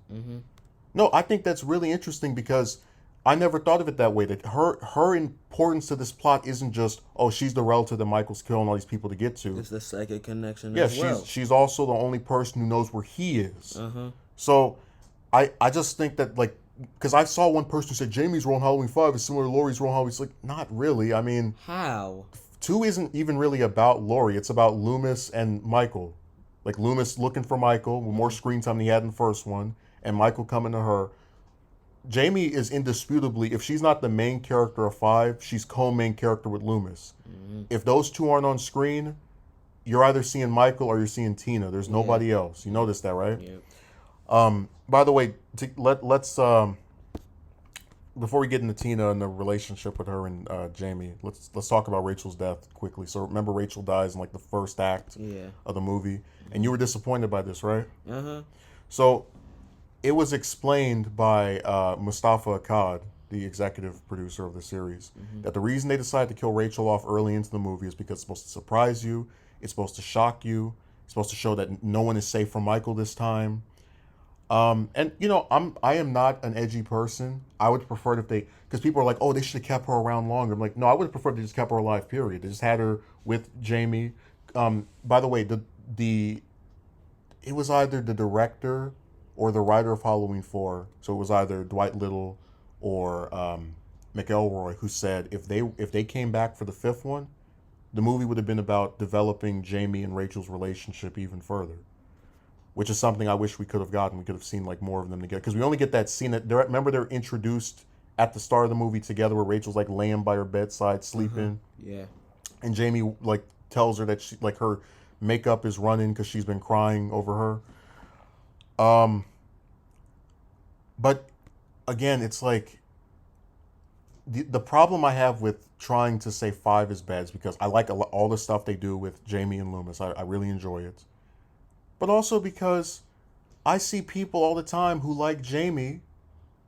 No, I think that's really interesting because I never thought of it that way. That her importance to this plot isn't just, she's the relative that Michael's killing all these people to get to. It's the psychic connection Yeah, as well. she's also the only person who knows where he is. So I just think that, like, because I saw one person who said Jamie's role in Halloween 5 is similar to Laurie's role in Halloween. It's like, not really. I mean, How? 2 isn't even really about Laurie. It's about Loomis and Michael. Like, Loomis looking for Michael with more screen time than he had in the first one, and Michael coming to her. Jamie is indisputably, if she's not the main character of 5, she's co-main character with Loomis. If those two aren't on screen, you're either seeing Michael or you're seeing Tina. There's nobody else. You noticed that, right? Yep. By the way, let's before we get into Tina and the relationship with her and Jamie, let's talk about Rachel's death quickly. So remember, Rachel dies in like the first act Yeah. of the movie, and you were disappointed by this, right? Uh-huh. So it was explained by Mustafa Akkad, the executive producer of the series, that the reason they decided to kill Rachel off early into the movie is because it's supposed to surprise you, it's supposed to shock you, it's supposed to show that no one is safe from Michael this time. And you know, I am not an edgy person. I would prefer if they, because people are like, oh, they should have kept her around longer. I'm like, no, I would have preferred they just kept her alive. Period. They just had her with Jamie. By the way, the it was either the director or the writer of Halloween 4. So it was either Dwight Little or McElroy who said if they came back for the fifth one, the movie would have been about developing Jamie and Rachel's relationship even further, which is something I wish we could have gotten. We could have seen like more of them together because we only get that scene that remember they're introduced at the start of the movie together where Rachel's like laying by her bedside sleeping, Yeah. and Jamie like tells her that she like her makeup is running because she's been crying over her. But again, it's like the problem I have with trying to say 5 is bad is because I like all the stuff they do with Jamie and Loomis. I really enjoy it. But also because I see people all the time who like Jamie,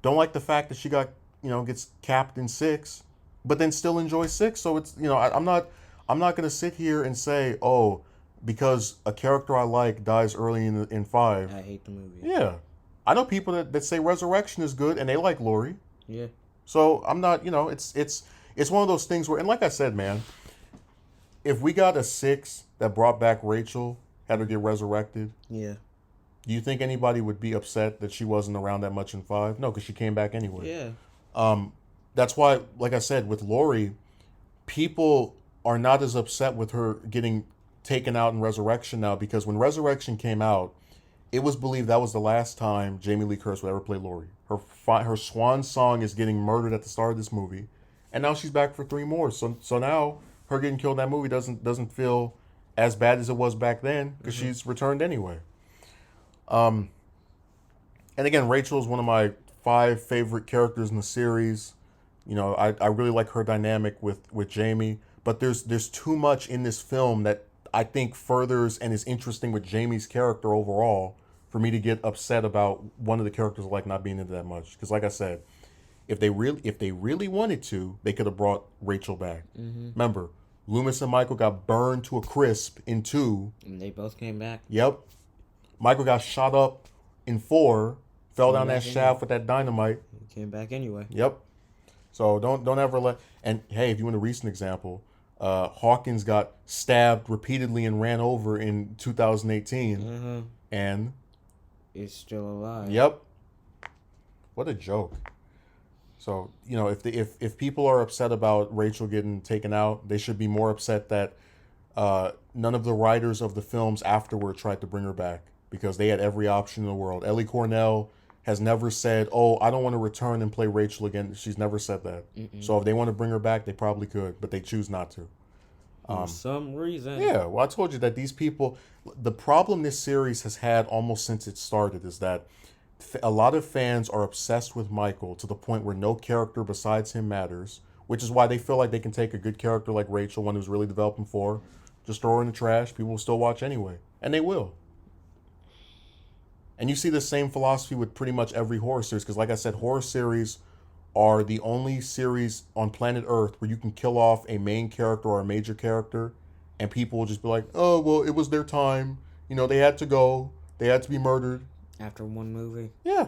don't like the fact that she got, gets capped in 6, but then still enjoy 6. So it's, I'm not going to sit here and say, oh, because a character I like dies early in 5. I hate the movie. Yeah. I know people that say Resurrection is good and they like Laurie. Yeah. So I'm not, it's one of those things where, and like I said, man, if we got a 6 that brought back Rachel, had her get resurrected, Yeah. do you think anybody would be upset that she wasn't around that much in 5? No, because she came back anyway. Yeah. That's why, like I said, with Laurie, people are not as upset with her getting taken out in Resurrection now, because when Resurrection came out, it was believed that was the last time Jamie Lee Curtis would ever play Laurie. Her swan song is getting murdered at the start of this movie, and now she's back for 3 more. So now her getting killed in that movie doesn't feel as bad as it was back then because she's returned anyway. And again, Rachel is one of my 5 favorite characters in the series. I really like her dynamic with Jamie, but there's too much in this film that I think furthers and is interesting with Jamie's character overall for me to get upset about one of the characters like not being into that much. Because like I said, if they really wanted to, they could have brought Rachel back. Remember, Loomis and Michael got burned to a crisp in 2. And they both came back. Yep. Michael got shot up in 4, fell Came down that back shaft with that dynamite. He came back anyway. Yep. So don't ever let. And hey, if you want a recent example, Hawkins got stabbed repeatedly and ran over in 2018, and it's still alive. Yep. What a joke. So if people are upset about Rachel getting taken out, they should be more upset that none of the writers of the films afterward tried to bring her back, because they had every option in the world. Ellie Cornell has never said, oh, I don't want to return and play Rachel again. She's never said that. So if they want to bring her back, they probably could, but they choose not to. For some reason. Yeah, well, I told you that these people, the problem this series has had almost since it started is that a lot of fans are obsessed with Michael to the point where no character besides him matters, which is why they feel like they can take a good character like Rachel, one who's really developing for, just throw her in the trash. People will still watch anyway, and they will. And you see the same philosophy with pretty much every horror series, because like I said, horror series are the only series on planet Earth where you can kill off a main character or a major character, and people will just be like, oh, well, it was their time. They had to go. They had to be murdered. After one movie. Yeah.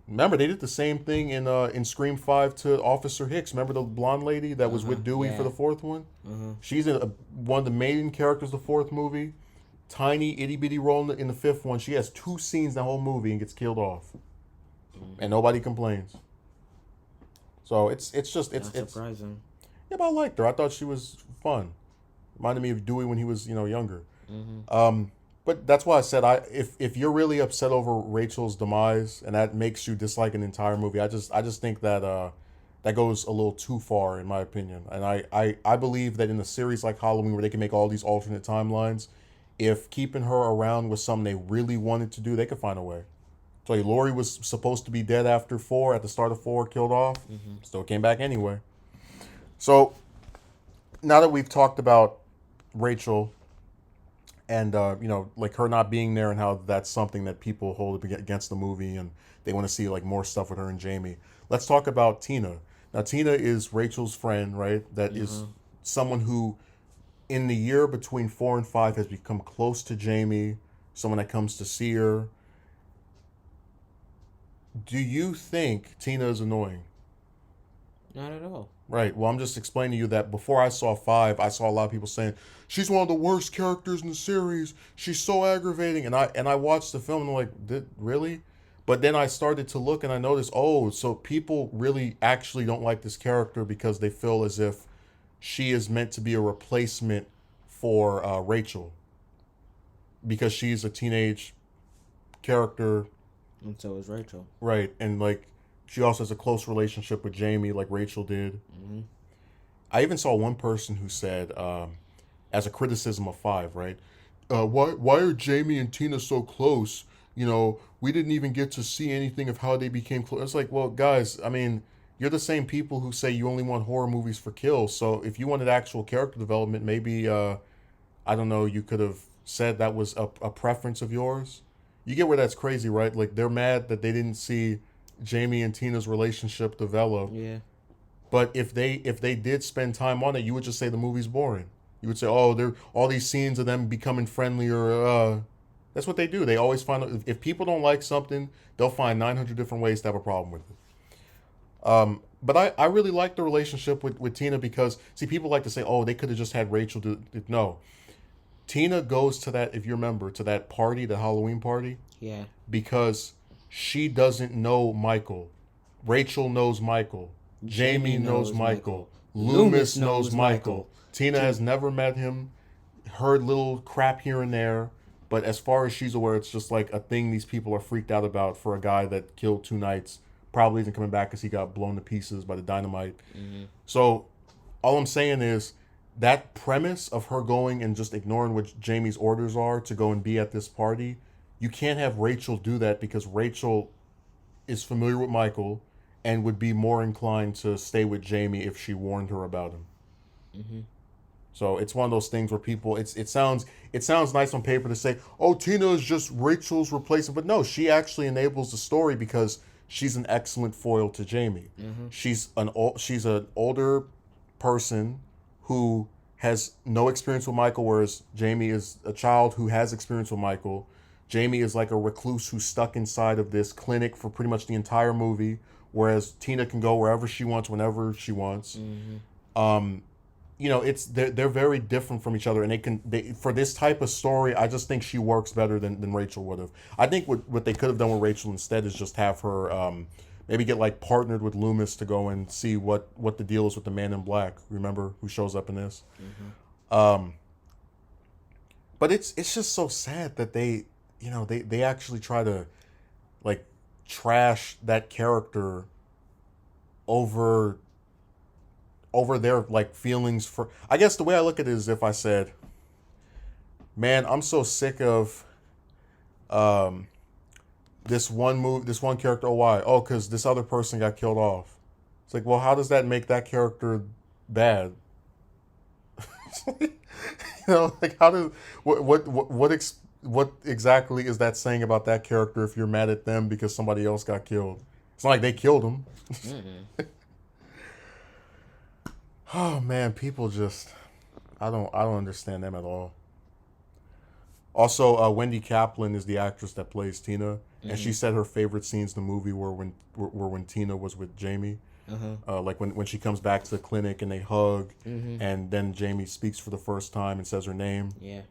Remember, they did the same thing in Scream 5 to Officer Hicks. Remember the blonde lady that was with Dewey for the 4th one? She's one of the main characters of the 4th movie. Tiny, itty-bitty role in the 5th one. She has 2 scenes in the whole movie and gets killed off. And nobody complains. So it's surprising. Yeah, but I liked her. I thought she was fun. Reminded me of Dewey when he was, younger. But that's why I said if you're really upset over Rachel's demise and that makes you dislike an entire movie, I just think that that goes a little too far in my opinion. And I believe that in a series like Halloween where they can make all these alternate timelines, if keeping her around was something they really wanted to do, they could find a way So Laurie was supposed to be dead after 4, at the start of 4, killed off. Still came back anyway. So now that we've talked about Rachel and like her not being there and how that's something that people hold against the movie and they want to see like more stuff with her and Jamie. Let's talk about Tina. Now Tina is Rachel's friend, right? That is someone who in the year between 4 and 5 has become close to Jamie, someone that comes to see her. Do you think Tina is annoying? Not at all. Right. Well, I'm just explaining to you that before I saw 5, I saw a lot of people saying she's one of the worst characters in the series. She's so aggravating, and I watched the film and I'm like, really? But then I started to look and I noticed, oh, so people really actually don't like this character because they feel as if she is meant to be a replacement for Rachel because she's a teenage character. And so is Rachel. Right. And like she also has a close relationship with Jamie like Rachel did. I even saw one person who said, as a criticism of 5, right? Why are Jamie and Tina so close? You know, we didn't even get to see anything of how they became close. It's like, well, guys, I mean, you're the same people who say you only want horror movies for kills. So if you wanted actual character development, maybe, I don't know, you could have said that was a preference of yours. You get where that's crazy, right? Like, they're mad that they didn't see Jamie and Tina's relationship develop. Yeah. But if they did spend time on it, you would just say the movie's boring. You would say, oh, there all these scenes of them becoming friendlier. That's what they do. They always find if people don't like something, they'll find 900 different ways to have a problem with it. But I really like the relationship with Tina because see, people like to say, oh, they could have just had Rachel do it. No, Tina goes to that, if you remember, to that party, the Halloween party. Yeah. Because she doesn't know Michael. Rachel knows Michael. Jamie knows Michael. Loomis knows Michael. Tina has never met him, heard little crap here and there, but as far as she's aware, it's just like a thing these people are freaked out about for a guy that killed 2 Knights. Probably isn't coming back because he got blown to pieces by the dynamite. So all I'm saying is that premise of her going and just ignoring what Jamie's orders are to go and be at this party, you can't have Rachel do that because Rachel is familiar with Michael and would be more inclined to stay with Jamie if she warned her about him. So it's one of those things where people, it sounds nice on paper to say, oh, Tina is just Rachel's replacement, but no, she actually enables the story because she's an excellent foil to Jamie. She's an older person who has no experience with Michael, whereas Jamie is a child who has experience with Michael. Jamie is like a recluse who's stuck inside of this clinic for pretty much the entire movie, whereas Tina can go wherever she wants, whenever she wants. They're very different from each other, and for this type of story, I just think she works better than Rachel would have. I think what they could have done with Rachel instead is just have her maybe get like partnered with Loomis to go and see what the deal is with the Man in Black. Remember who shows up in this? But it's just so sad that they actually try to like trash that character over their like feelings for. I guess the way I look at it is if I said, man, I'm so sick of this one character. Oh, why? Oh, because this other person got killed off. It's like, well, how does that make that character bad? Like how does what exactly is that saying about that character if you're mad at them because somebody else got killed? It's not like they killed him. Oh man, people just I don't understand them at all. Also, Wendy Kaplan is the actress that plays Tina, and she said her favorite scenes in the movie were when Tina was with Jamie. Like when she comes back to the clinic and they hug, and then Jamie speaks for the first time and says her name. Yeah.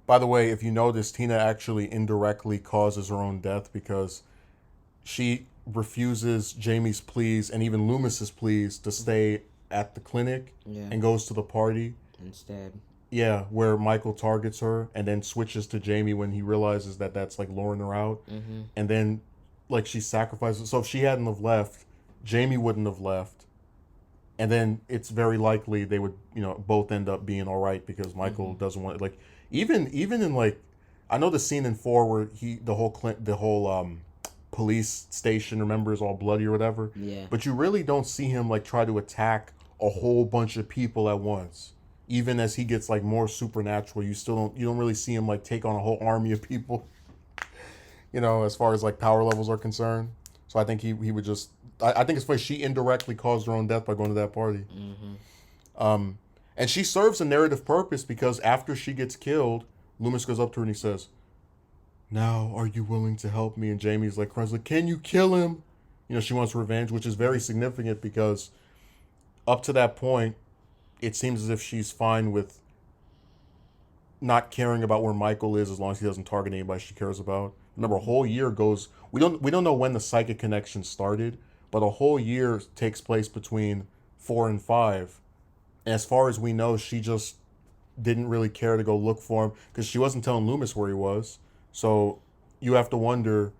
By the way, if you notice, Tina actually indirectly causes her own death because she refuses Jamie's pleas and even Loomis's pleas to stay at the clinic and goes to the party instead. Yeah, where Michael targets her and then switches to Jamie when he realizes that that's like luring her out. And then like she sacrifices. So if she hadn't have left, Jamie wouldn't have left. And then it's very likely they would, both end up being all right because Michael doesn't want like even in like I know the scene in 4 where the whole police station, remember, is all bloody or whatever. Yeah. But you really don't see him like try to attack a whole bunch of people at once. Even as he gets like more supernatural, you don't really see him like take on a whole army of people. As far as like power levels are concerned. So I think he would just. I think it's funny she indirectly caused her own death by going to that party. And she serves a narrative purpose because after she gets killed, Loomis goes up to her and he says, "Now, are you willing to help me?" And Jamie's like, cries like, "Can you kill him?" She wants revenge, which is very significant because up to that point, it seems as if she's fine with not caring about where Michael is as long as he doesn't target anybody she cares about. Remember, a whole year goes. We don't know when the psychic connection started, but a whole year takes place between 4 and 5. And as far as we know, she just didn't really care to go look for him because she wasn't telling Loomis where he was. So you have to wonder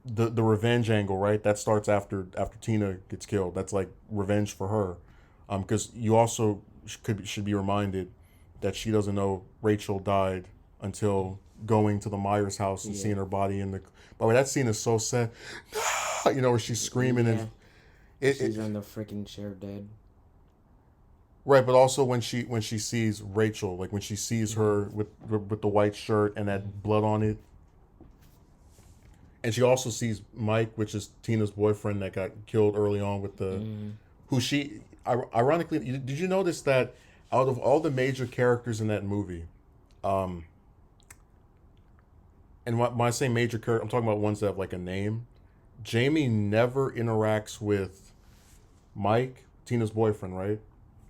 the revenge angle, right? That starts after Tina gets killed. That's like revenge for her, because you also should be reminded that she doesn't know Rachel died until going to the Myers house and seeing her body in the. By the way, that scene is so sad. Where she's screaming and she's on the freaking chair dead. Right, but also when she sees Rachel, like when she sees her with the white shirt and that blood on it, and she also sees Mike, which is Tina's boyfriend that got killed early on with the, who she, ironically, did you notice that out of all the major characters in that movie, and when I say major character, I'm talking about ones that have like a name. Jamie never interacts with Mike, Tina's boyfriend, right?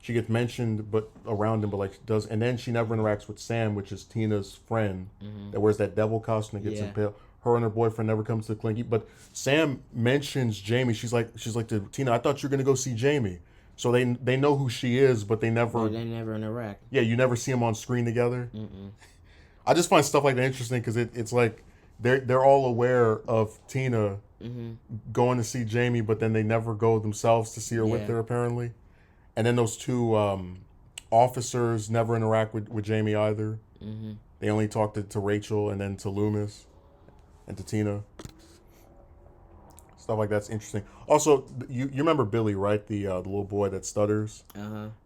She gets mentioned, but around him, but like does, and then she never interacts with Sam, which is Tina's friend that wears that devil costume that gets impaled. Her and her boyfriend never comes to the clinic, but Sam mentions Jamie. She's like to Tina, "I thought you were gonna go see Jamie." So they know who she is, but they never interact. Yeah, you never see them on screen together. I just find stuff like that interesting because it's like they're all aware of Tina going to see Jamie, but then they never go themselves to see her with her apparently. And then those two officers never interact with Jamie either. They only talk to Rachel and then to Loomis and to Tina. Stuff like that's interesting. Also, you remember Billy, right? The little boy that stutters.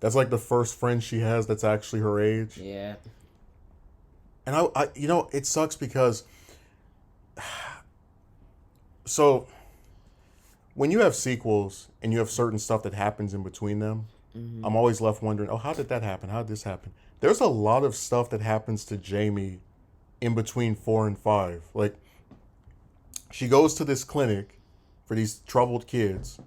That's like the first friend she has that's actually her age. Yeah. And I it sucks because so when you have sequels and you have certain stuff that happens in between them, I'm always left wondering, oh, how did that happen? How did this happen? There's a lot of stuff that happens to Jamie in between 4 and 5. Like, she goes to this clinic for these troubled kids.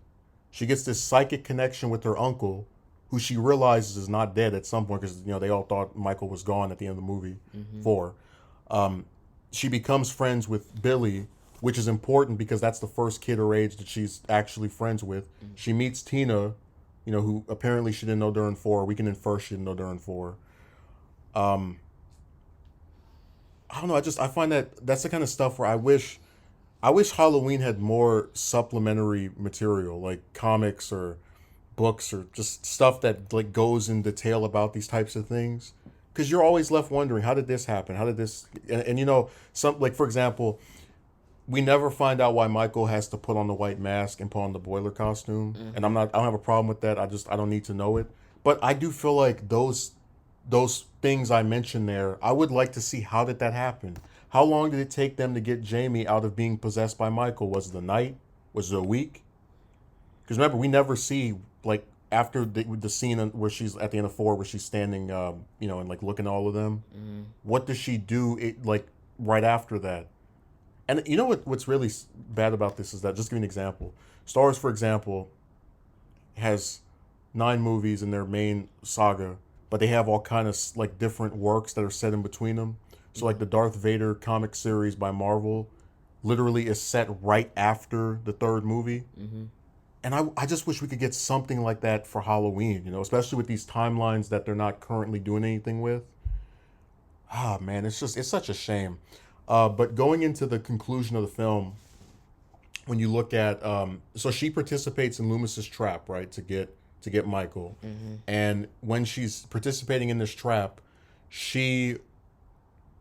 She gets this psychic connection with her uncle, who she realizes is not dead at some point because, they all thought Michael was gone at the end of the movie 4. She becomes friends with Billy, which is important because that's the first kid her age that she's actually friends with. She meets Tina, who apparently she didn't know during 4. We can infer she didn't know during 4. I don't know. I find that's the kind of stuff where I wish Halloween had more supplementary material, like comics or books or just stuff that like goes in detail about these types of things. Because you're always left wondering, how did this happen? How did this? And some, like, for example, we never find out why Michael has to put on the white mask and put on the boiler costume. And I don't have a problem with that. I don't need to know it. But I do feel like those things I mentioned there, I would like to see, how did that happen? How long did it take them to get Jamie out of being possessed by Michael? Was it a night? Was it a week? Because remember, we never see, like, after the scene where she's at the end of 4, where she's standing, and like looking at all of them. What does she do? Like right after that? And you know what's really bad about this is that, just to give you an example, Star Wars, for example, has 9 movies in their main saga, but they have all kind of like different works that are set in between them. So like the Darth Vader comic series by Marvel literally is set right after the 3rd movie. And I just wish we could get something like that for Halloween, especially with these timelines that they're not currently doing anything with. Ah, man, it's such a shame. But going into the conclusion of the film, when you look at, so she participates in Loomis's trap, right, to get Michael. And when she's participating in this trap, she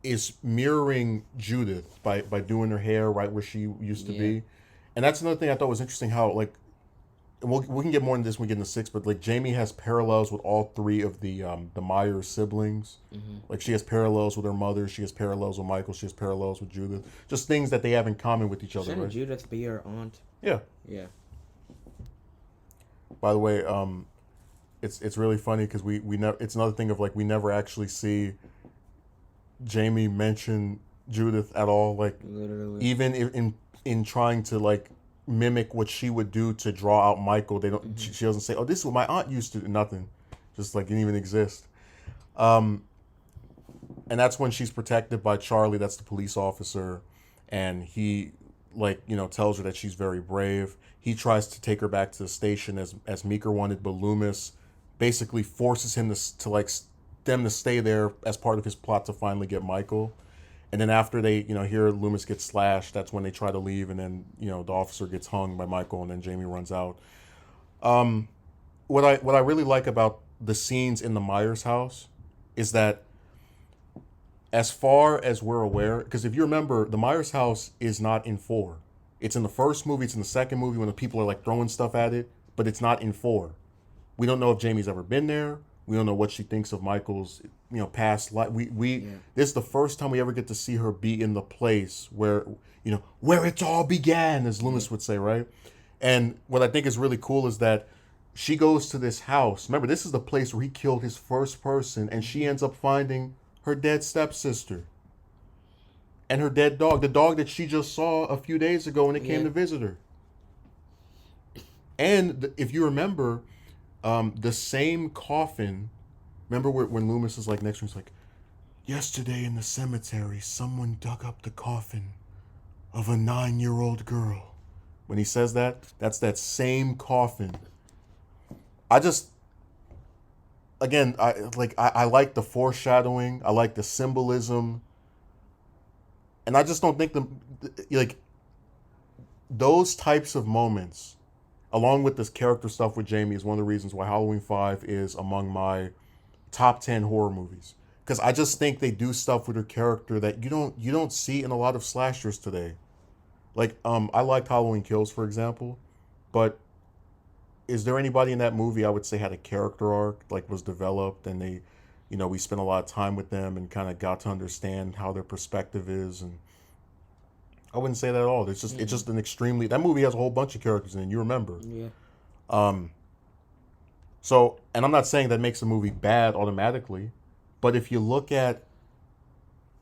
is mirroring Judith by doing her hair right where she used to Yeah. be, and that's another thing I thought was interesting. How like and we can get more into this when we get into six, but like Jamie has parallels with all three of the Myers siblings. Mm-hmm. Like she has parallels with her mother, she has parallels with Michael, she has parallels with Judith. Just things that they have in common with each other, Shouldn't right? Judith be her aunt? Yeah. Yeah. By the way, it's really funny because we never. It's another thing of like we never actually see Jamie mention Judith at all. Like Literally. even in trying to like mimic what she would do to draw out Michael, they don't. She doesn't say, "Oh, this is what my aunt used to do." Nothing. Just like it didn't even exist. And that's when she's protected by Charlie. That's the police officer, and he tells her that she's very brave. He tries to take her back to the station as Meeker wanted, but Loomis basically forces him to like them to stay there as part of his plot to finally get Michael. And then after they hear Loomis get slashed, that's when they try to leave, and then the officer gets hung by Michael, and then Jamie runs out. What I really like about the scenes in the Myers house is that, as far as we're aware, because if you remember, the Myers house is not in 4. It's in the first movie, it's in the second movie when the people are like throwing stuff at it, but it's not in 4. We don't know if Jamie's ever been there. We don't know what she thinks of Michael's past life. This is the first time we ever get to see her be in the place where where it all began, as Loomis would say, right? And what I think is really cool is that she goes to this house. Remember, this is the place where he killed his first person, and she ends up finding her dead stepsister and her dead dog, the dog that she just saw a few days ago when it came to visit her. And if you remember, the same coffin. Remember when Loomis is like next to him, he's like, "Yesterday in the cemetery, someone dug up the coffin of a 9-year-old girl." When he says that, that's that same coffin. I just, again, I like the foreshadowing. I like the symbolism. And I just don't think those types of moments, along with this character stuff with Jamie, is one of the reasons why Halloween 5 is among my top 10 horror movies. Because I just think they do stuff with her character that you don't see in a lot of slashers today. Like, I liked Halloween Kills, for example, but is there anybody in that movie I would say had a character arc, like was developed, and they, we spent a lot of time with them and kind of got to understand how their perspective is, and I wouldn't say that at all. It's just an extremely, that movie has a whole bunch of characters in it, you remember. Yeah. So, and I'm not saying that makes a movie bad automatically, but if you look at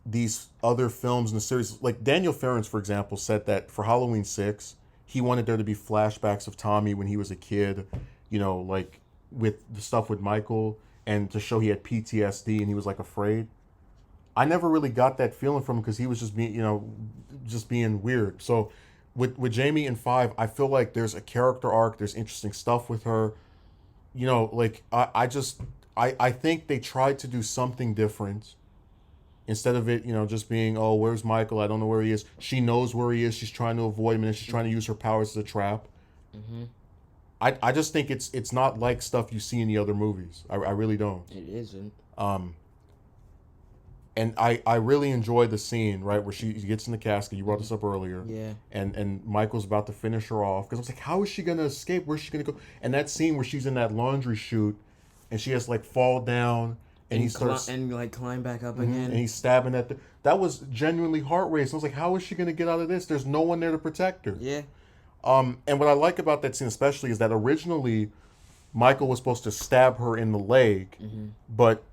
these other films in the series, like Daniel Ferrens, for example, said that for Halloween 6, he wanted there to be flashbacks of Tommy when he was a kid, like with the stuff with Michael, and to show he had PTSD and he was like afraid. I never really got that feeling from him because he was just being weird. So with Jamie in 5, I feel like there's a character arc, there's interesting stuff with her. I think they tried to do something different instead of it, just being, "Oh, where's Michael? I don't know where he is." She knows where he is. She's trying to avoid him, and then she's trying to use her powers as a trap. Mm-hmm. I just think it's not like stuff you see in the other movies. I really don't. It isn't. And I really enjoy the scene, right, where she gets in the casket. You brought this up earlier. Yeah. And Michael's about to finish her off. Because I was like, how is she going to escape? Where's she going to go? And that scene where she's in that laundry chute and she has to, like, fall down. And he starts... and, like, climb back up again. again. And he's stabbing at the... That was genuinely heart-racing. I was like, how is she going to get out of this? There's no one there to protect her. Yeah. And what I like about that scene especially is that originally Michael was supposed to stab her in the leg, but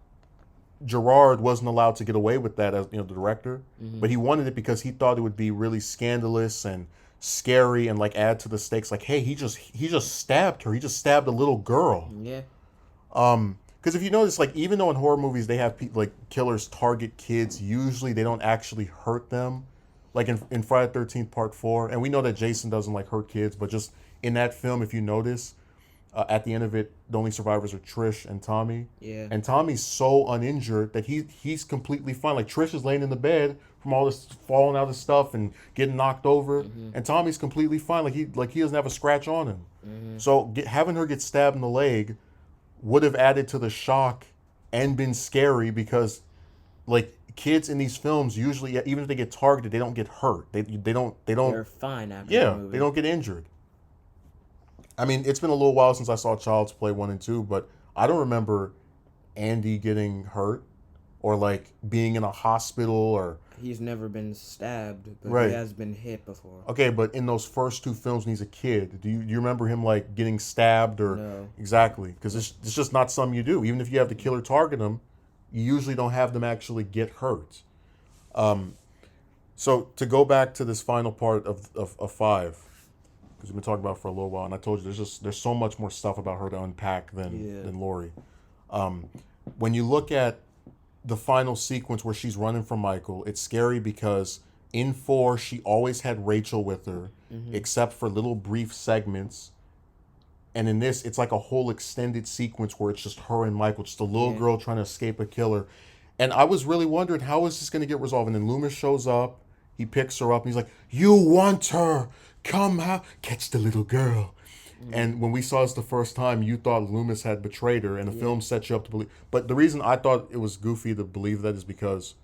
Gerard wasn't allowed to get away with that as the director. But he wanted it because he thought it would be really scandalous and scary and like add to the stakes. Like, hey, he just stabbed her. He just stabbed a little girl. Yeah. Because if you notice, like even though in horror movies they have like killers target kids, usually they don't actually hurt them. Like in Friday the 13th Part 4, and we know that Jason doesn't like hurt kids, but just in that film, if you notice, at the end of it, the only survivors are Trish and Tommy. Yeah. And Tommy's so uninjured that he's completely fine. Like Trish is laying in the bed from all this falling out of stuff and getting knocked over, and Tommy's completely fine. Like he doesn't have a scratch on him. So having her get stabbed in the leg would have added to the shock and been scary because, like, kids in these films usually, even if they get targeted, they don't get hurt. They're fine after the Yeah, movie. they don't get injured. I mean, it's been a little while since I saw Child's Play 1 and 2, but I don't remember Andy getting hurt or like being in a hospital or. He's never been stabbed, but Right. he has been hit before. Okay, but in those first 2 films when he's a kid, do you remember him like getting stabbed or. No. Exactly, because it's just not something you do. Even if you have the killer target them, you usually don't have them actually get hurt. So to go back to this final part of 5, because we've been talking about it for a little while, and I told you there's so much more stuff about her to unpack than Laurie. When you look at the final sequence where she's running from Michael, it's scary because in 4 she always had Rachel with her, except for little brief segments. And in this, it's like a whole extended sequence where it's just her and Michael, just a little girl trying to escape a killer. And I was really wondering, how is this going to get resolved? And then Loomis shows up, he picks her up, and he's like, "You want her? Come catch the little girl." And when we saw this the first time, you thought Loomis had betrayed her, and the film set you up to believe. But the reason I thought it was goofy to believe that is because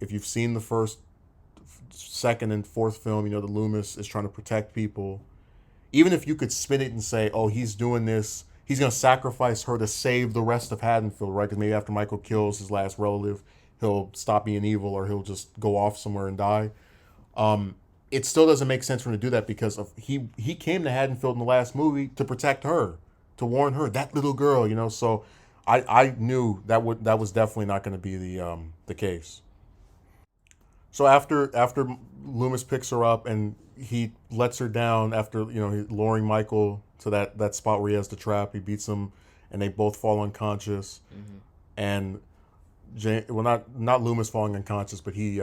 if you've seen the first, second, and fourth film, you know that Loomis is trying to protect people. Even if you could spin it and say, "Oh, he's doing this, he's going to sacrifice her to save the rest of Haddonfield," right? Because maybe after Michael kills his last relative, he'll stop being evil or he'll just go off somewhere and die. It still doesn't make sense for him to do that because he came to Haddonfield in the last movie to protect her, to warn her, that little girl, you know. So I knew that was definitely not going to be the case. So after Loomis picks her up and he lets her down after luring Michael to that spot where he has the trap, he beats him, and they both fall unconscious. And not Loomis falling unconscious, but he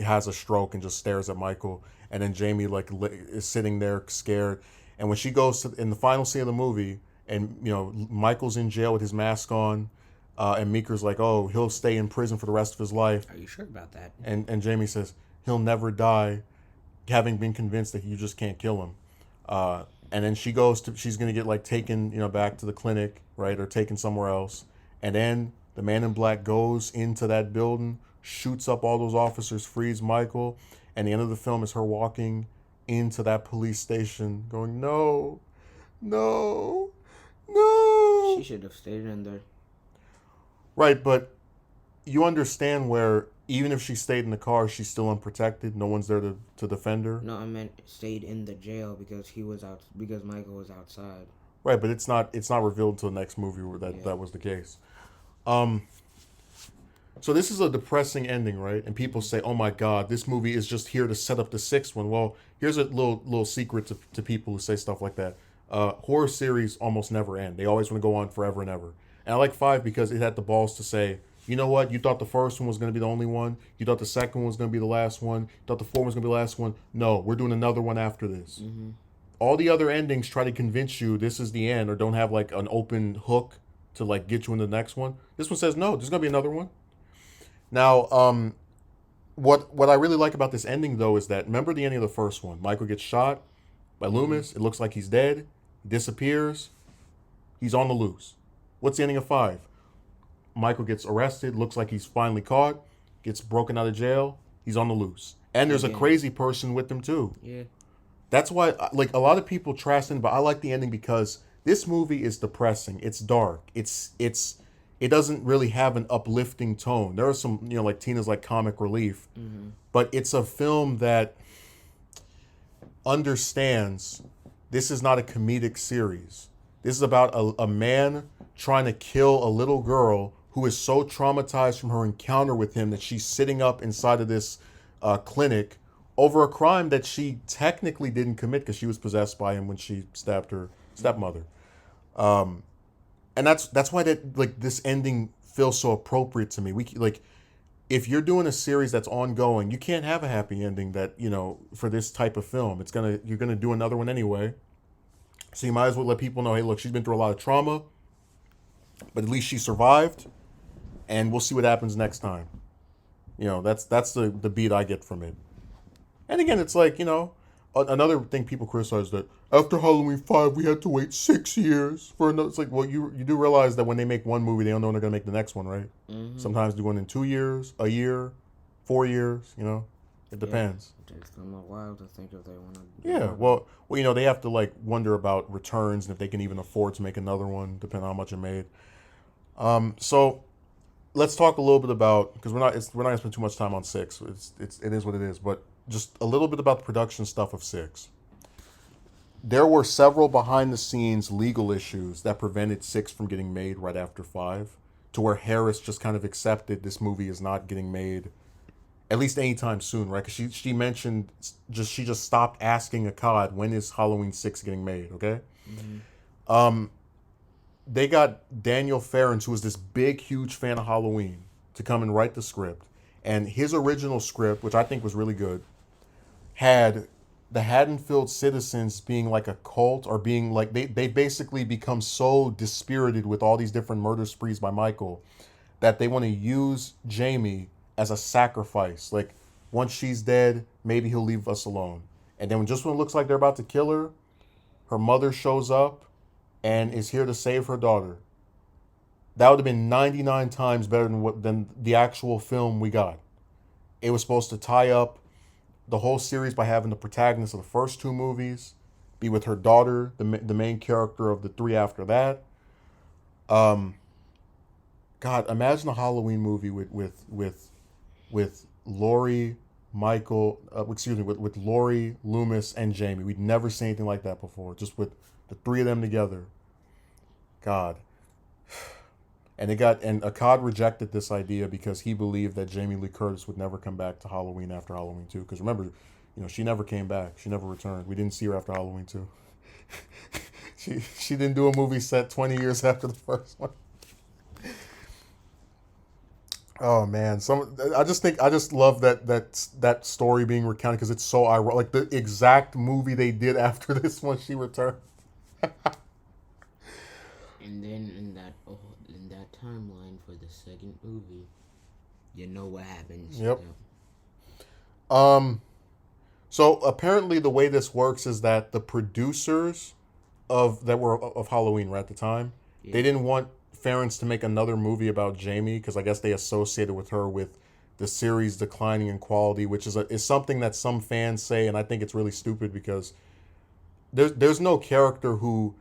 has a stroke and just stares at Michael. And then Jamie is sitting there scared. And when she goes in the final scene of the movie, and Michael's in jail with his mask on, and Meeker's like, "Oh, he'll stay in prison for the rest of his life." Are you sure about that? And Jamie says he'll never die, having been convinced that you just can't kill him. And then she's gonna get taken back to the clinic, right, or taken somewhere else. And then the Man in Black goes into that building, shoots up all those officers, frees Michael, and the end of the film is her walking into that police station going, "No, no, no." She should have stayed in there. Right, but you understand where even if she stayed in the car, she's still unprotected. No one's there to defend her. No, I meant stayed in the jail because because Michael was outside. Right, but it's not revealed until the next movie where that was the case. So this is a depressing ending, right? And people say, "Oh my God, this movie is just here to set up the 6th one." Well, here's a little secret to people who say stuff like that. Horror series almost never end. They always want to go on forever and ever. And I like 5 because it had the balls to say, "You know what? You thought the first one was going to be the only one. You thought the second one was going to be the last one. You thought the fourth one was going to be the last one. No, we're doing another one after this." All the other endings try to convince you this is the end or don't have an open hook to get you in the next one. This one says, no, there's going to be another one. Now, what I really like about this ending, though, is that, remember the ending of the first one? Michael gets shot by Loomis. It looks like he's dead. He disappears. He's on the loose. What's the ending of 5? Michael gets arrested. Looks like he's finally caught. Gets broken out of jail. He's on the loose. And there's a crazy person with him, too. Yeah. That's why, a lot of people trash it, but I like the ending because this movie is depressing. It's dark. It doesn't really have an uplifting tone. There are some, like Tina's comic relief, but it's a film that understands this is not a comedic series. This is about a man trying to kill a little girl who is so traumatized from her encounter with him that she's sitting up inside of this clinic over a crime that she technically didn't commit because she was possessed by him when she stabbed her stepmother. And that's why this ending feels so appropriate to me. If you're doing a series that's ongoing, you can't have a happy ending that for this type of film. You're gonna do another one anyway, so you might as well let people know, hey, look, she's been through a lot of trauma, but at least she survived, and we'll see what happens next time. That's the beat I get from it. And again, it's another thing people criticize that after Halloween 5, we had to wait 6 years for another. It's well, you do realize that when they make one movie, they don't know when they're going to make the next one, right? Sometimes they go in 2 years, a year, 4 years. It Yeah, depends. it takes them a while to think if they want to do Yeah, more of it. well, they have to like wonder about returns and if they can even afford to make another one, depending on how much it made. So let's talk a little bit about because we're not gonna spend too much time on six. It is what it is, but just a little bit about the production stuff of six. There were several behind the scenes legal issues that prevented six from getting made right after five, to where Harris just kind of accepted this movie is not getting made at least anytime soon, right? Because she mentioned she just stopped asking Akkad when is Halloween 6 getting made. Okay, Hmm. they got Danielle Harris, who was this big, huge fan of Halloween, to come and write the script, and his original script, which I think was really good, had the Haddonfield citizens being like a cult or being like they basically become so dispirited with all these different murder sprees by Michael that they want to use Jamie as a sacrifice. Like once she's dead, maybe he'll leave us alone. And then just when it looks like they're about to kill her, her mother shows up and is here to save her daughter. That would have been 99 times better than the actual film we got. It was supposed to tie up the whole series by having the protagonist of the first two movies be with her daughter, the main character of the three after that. Um, God, imagine a Halloween movie with Laurie, Michael, excuse me, with Laurie, Loomis, and Jamie. We'd never seen anything like that before. Just with the three of them together. God. And Akkad rejected this idea because he believed that Jamie Lee Curtis would never come back to Halloween after Halloween 2. Because remember, she never came back. She never returned. We didn't see her after Halloween 2. She didn't do a movie set 20 years after the first one. Oh man, I just love that story being recounted because it's so ironic. Like the exact movie they did after this one, she returned. And then in that timeline for the second movie, you know what happens. Yep. Yeah. So apparently the way this works is that the producers of Halloween right at the time, Yeah. they didn't want Ference to make another movie about Jamie because I guess they associated with her with the series declining in quality, which is something that some fans say, and I think it's really stupid because there's no character who,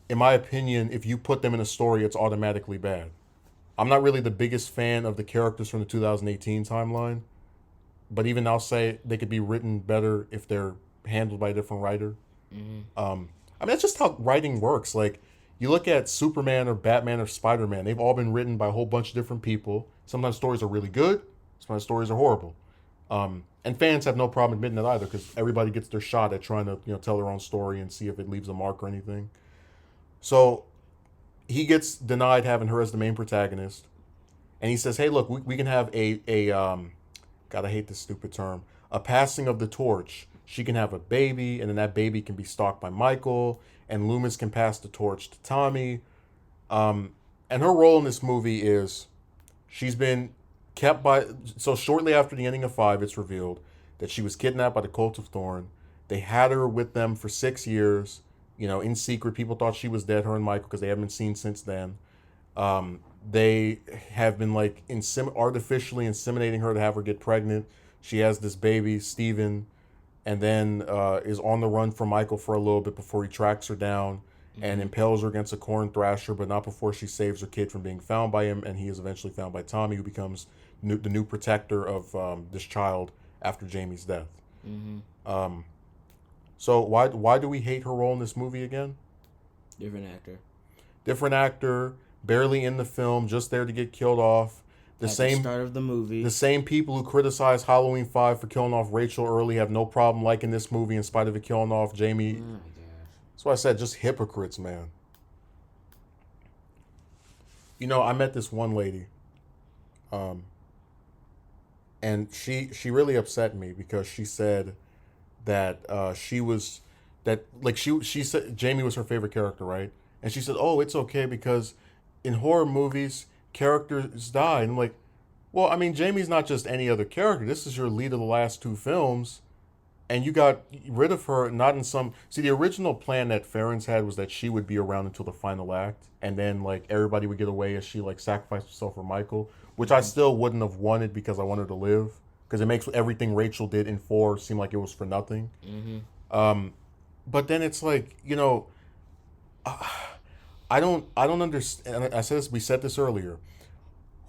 in my opinion, if you put them in a story, it's automatically bad. I'm not really the biggest fan of the characters from the 2018 timeline, but even I'll say they could be written better if they're handled by a different writer. Hmm. I mean, that's just how writing works. Like, you look at Superman or Batman or Spider Man, they've all been written by a whole bunch of different people. Sometimes stories are really good, sometimes stories are horrible. And fans have no problem admitting that either because everybody gets their shot at trying to tell their own story and see if it leaves a mark or anything. So he gets denied having her as the main protagonist, and he says, "Hey, look, we can have a God, I hate this stupid term, a passing of the torch. She can have a baby, and then that baby can be stalked by Michael, and Loomis can pass the torch to Tommy." And her role in this movie is she's been kept by. So shortly after the ending of five, it's revealed that she was kidnapped by the Cult of Thorn. They had her with them for 6 years. In secret, people thought she was dead, her and Michael, because they haven't been seen since then. They have been like artificially inseminating her to have her get pregnant. She has this baby, Steven, and then is on the run from Michael for a little bit before he tracks her down and Hmm. impales her against a corn thrasher, but not before she saves her kid from being found by him. And he is eventually found by Tommy, who becomes the new protector of this child after Jamie's death. Hmm. Um, so why do we hate her role in this movie again? Different actor. Different actor, barely in the film, just there to get killed off. The At the same start of the movie. the same people who criticize Halloween 5 for killing off Rachel early have no problem liking this movie in spite of it killing off Jamie. Oh my gosh. That's why I said just hypocrites, man. I met this one lady, um, and she really upset me because she said that she was that like she said Jamie was her favorite character, right? And she said, "Oh, it's okay because in horror movies characters die." And I'm like, "Well, I mean, Jamie's not just any other character. This is your lead of the last two films, and you got rid of her not in some. See, the original plan that Ference had was that she would be around until the final act, and then like everybody would get away as she like sacrificed herself for Michael, which I still wouldn't have wanted because I want her to live. because it makes everything Rachel did in 4 seem like it was for nothing. But then it's like, I don't understand. I said this. We said this earlier.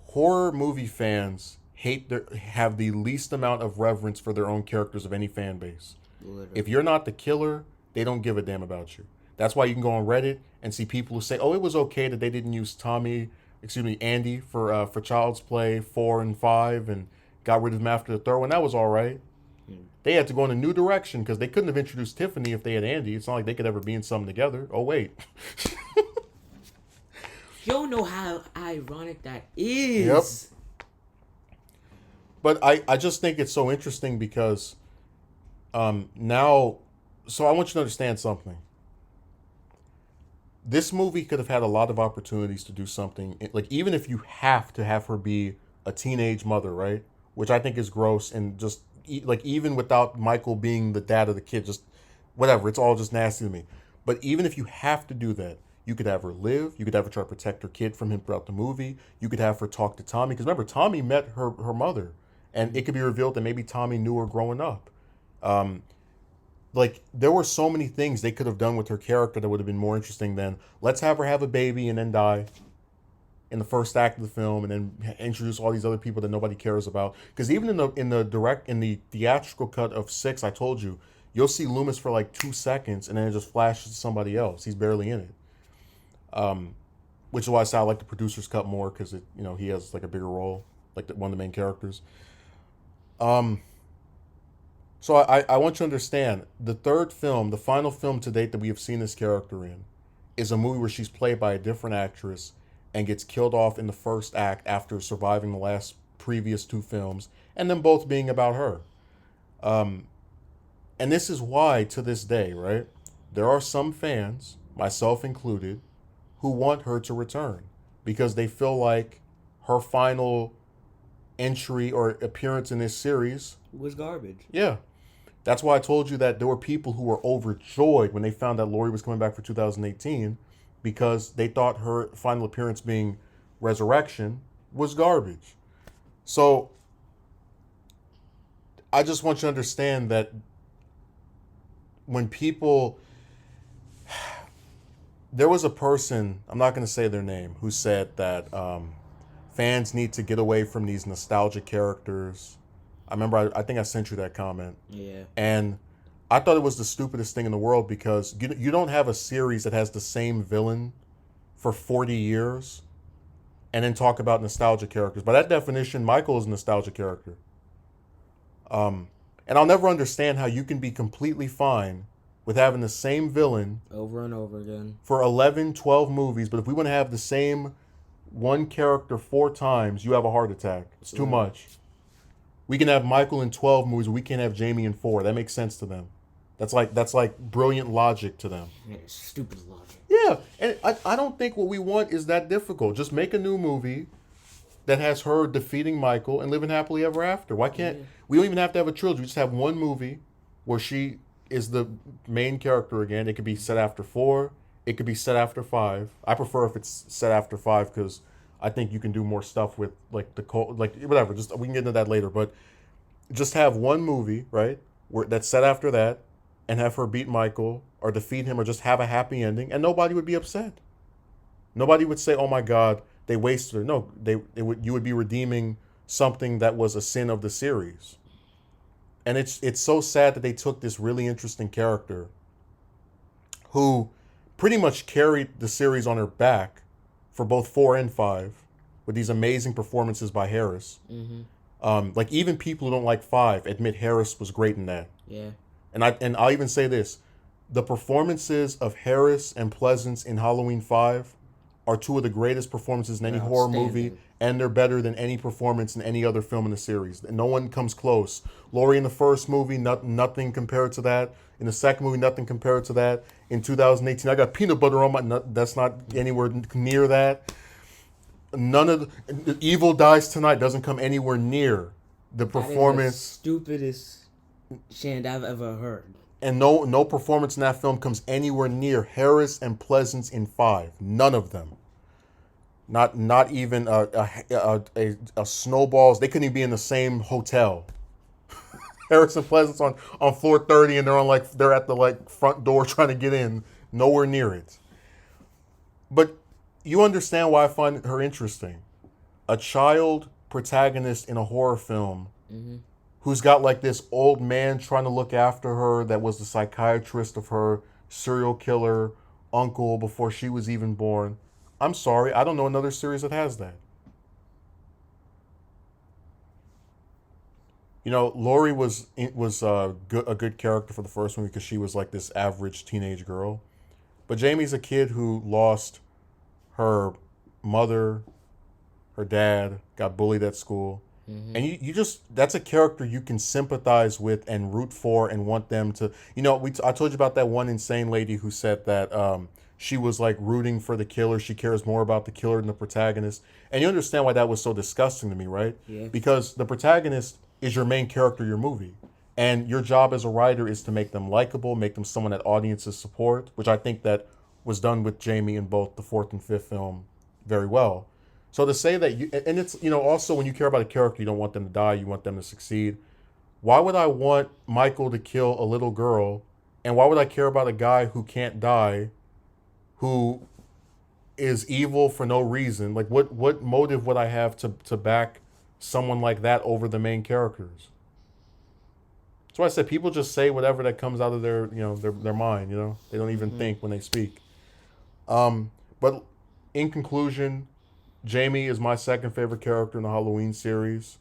Horror movie fans have the least amount of reverence for their own characters of any fan base. Literally. If you're not the killer, they don't give a damn about you. That's why you can go on Reddit and see people who say, "Oh, it was okay that they didn't use Andy for Child's Play 4 and 5 and got rid of him after the third one. That was all right." They had to go in a new direction because they couldn't have introduced Tiffany if they had Andy. It's not like they could ever be in something together. Oh wait. You don't know how ironic that is. Yep. But I just think it's so interesting because now, so I want you to understand something. This movie could have had a lot of opportunities to do something. Like, even if you have to have her be a teenage mother, right? Which I think is gross, and just, like, even without Michael being the dad of the kid, just whatever. It's all just nasty to me. But even if you have to do that, you could have her live. You could have her try to protect her kid from him throughout the movie. You could have her talk to Tommy. Because remember, Tommy met her mother. And it could be revealed that maybe Tommy knew her growing up. Like, there were so many things they could have done with her character that would have been more interesting than, let's have her have a baby and then die in the first act of the film, and then introduce all these other people that nobody cares about. Because even in the theatrical cut of 6, I told you, you'll see Loomis for like 2 seconds, and then it just flashes to somebody else. He's barely in it. Which is why I say I like the producer's cut more, because he has like a bigger role, like one of the main characters. So I want you to understand, the third film, the final film to date that we have seen this character in, is a movie where she's played by a different actress and gets killed off in the first act after surviving the previous 2 films, and them both being about her. And this is why, to this day, right, there are some fans, myself included, who want her to return because they feel like her final entry or appearance in this series was garbage. Yeah. That's why I told you that there were people who were overjoyed when they found that Laurie was coming back for 2018, because they thought her final appearance being Resurrection was garbage. So I just want you to understand that when people... There was a person, I'm not going to say their name, who said that fans need to get away from these nostalgic characters. I remember, I think I sent you that comment. Yeah. And I thought it was the stupidest thing in the world, because you don't have a series that has the same villain for 40 years and then talk about nostalgic characters. By that definition, Michael is a nostalgic character. And I'll never understand how you can be completely fine with having the same villain over and over again for 11, 12 movies, but if we want to have the same one character 4 times, you have a heart attack. It's too much. We can have Michael in 12 movies, but we can't have Jamie in 4. That makes sense to them. That's like brilliant logic to them. Yeah, stupid logic. Yeah, and I don't think what we want is that difficult. Just make a new movie that has her defeating Michael and living happily ever after. Why can't we don't even have to have a trilogy? We just have one movie where she is the main character again. It could be set after 4. It could be set after 5. I prefer if it's set after 5 because I think you can do more stuff with like whatever. Just we can get into that later, but just have one movie, right, that's set after that, and have her beat Michael or defeat him or just have a happy ending, and nobody would be upset. Nobody would say, "Oh my God, they wasted her." No, you would be redeeming something that was a sin of the series. And it's so sad that they took this really interesting character who pretty much carried the series on her back for both 4 and 5 with these amazing performances by Harris. Mm-hmm. Like, even people who don't like 5 admit Harris was great in that. Yeah. And I'll even say this. The performances of Harris and Pleasance in Halloween 5 are 2 of the greatest performances in any horror movie, and they're better than any performance in any other film in the series. No one comes close. Laurie in the first movie, nothing compared to that. In the second movie, nothing compared to that. In 2018, I got peanut butter on my... That's not anywhere near that. None of the Evil Dies Tonight doesn't come anywhere near the performance. That is the stupidest chant I've ever heard. And no performance in that film comes anywhere near Harris and Pleasance in 5. None of them. Not even a Snowballs. They couldn't even be in the same hotel Harrison Pleasant's on floor 30 and they're at the like front door trying to get in. Nowhere near it. But you understand why I find her interesting. A child protagonist in a horror film who's got like this old man trying to look after her that was the psychiatrist of her serial killer uncle before she was even born. I'm sorry, I don't know another series that has that. You know, Laurie was a good character for the first one because she was like this average teenage girl. But Jamie's a kid who lost her mother, her dad, got bullied at school. And you just, that's a character you can sympathize with and root for and want them to, I told you about that one insane lady who said that she was like rooting for the killer. She cares more about the killer than the protagonist. And you understand why that was so disgusting to me, right? Yeah. Because the protagonist is your main character of your movie. And your job as a writer is to make them likable, make them someone that audiences support, which I think that was done with Jamie in both the fourth and fifth film very well. So to say that and it's, also when you care about a character, you don't want them to die, you want them to succeed. Why would I want Michael to kill a little girl? And why would I care about a guy who can't die, who is evil for no reason? Like what motive would I have to back someone like that over the main characters? That's why I said people just say whatever that comes out of their mind, They don't even think when they speak. But in conclusion, Jamie is my second favorite character in the Halloween series.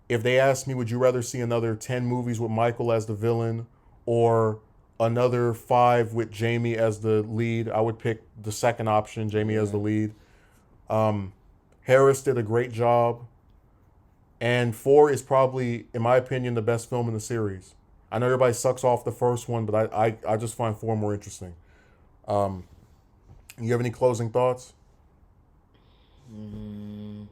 If they asked me, would you rather see another 10 movies with Michael as the villain or another 5 with Jamie as the lead, I would pick the second option, Jamie as the lead. Harris did a great job. And 4 is probably, in my opinion, the best film in the series. I know everybody sucks off the first one, but I just find 4 more interesting. You have any closing thoughts? Nah.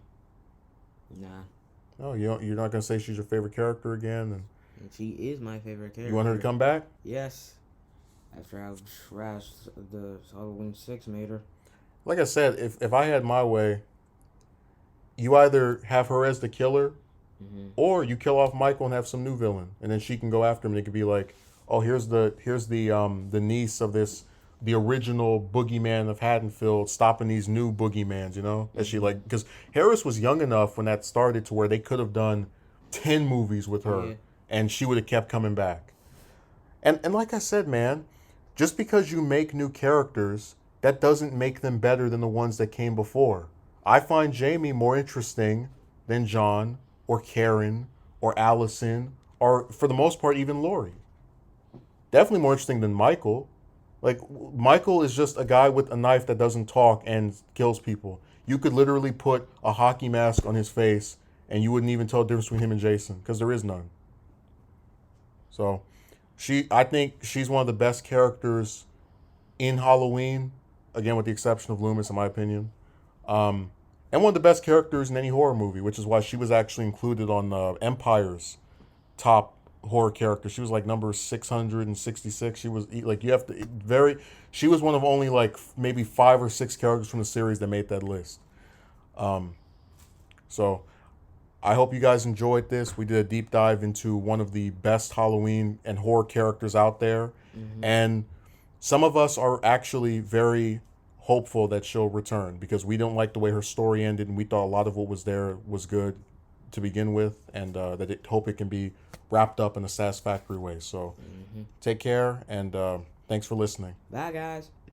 Oh, you're not gonna say she's your favorite character again? And she is my favorite character. You want her to come back? Yes. After I trashed the Halloween 6 made her. Like I said, if I had my way, you either have her as the killer, or you kill off Michael and have some new villain, and then she can go after him. And it could be like, oh, here's the niece of the original boogeyman of Haddonfield stopping these new boogeymans, that she like, because Harris was young enough when that started to where they could have done 10 movies with her and she would have kept coming back. And like I said, man, just because you make new characters, that doesn't make them better than the ones that came before. I find Jamie more interesting than John or Karen or Allison or, for the most part, even Laurie. Definitely more interesting than Michael. Like, Michael is just a guy with a knife that doesn't talk and kills people. You could literally put a hockey mask on his face and you wouldn't even tell the difference between him and Jason because there is none. So, I think she's one of the best characters in Halloween, again, with the exception of Loomis, in my opinion. And one of the best characters in any horror movie, which is why she was actually included on Empire's top horror character. She was like number 666. She was like, she was one of only like maybe 5 or 6 characters from the series that made that list. So I hope you guys enjoyed this. We did a deep dive into one of the best Halloween and horror characters out there. And some of us are actually very hopeful that she'll return because we don't like the way her story ended, and we thought a lot of what was there was good to begin with, and hope it can be wrapped up in a satisfactory way. So take care, and thanks for listening. Bye, guys.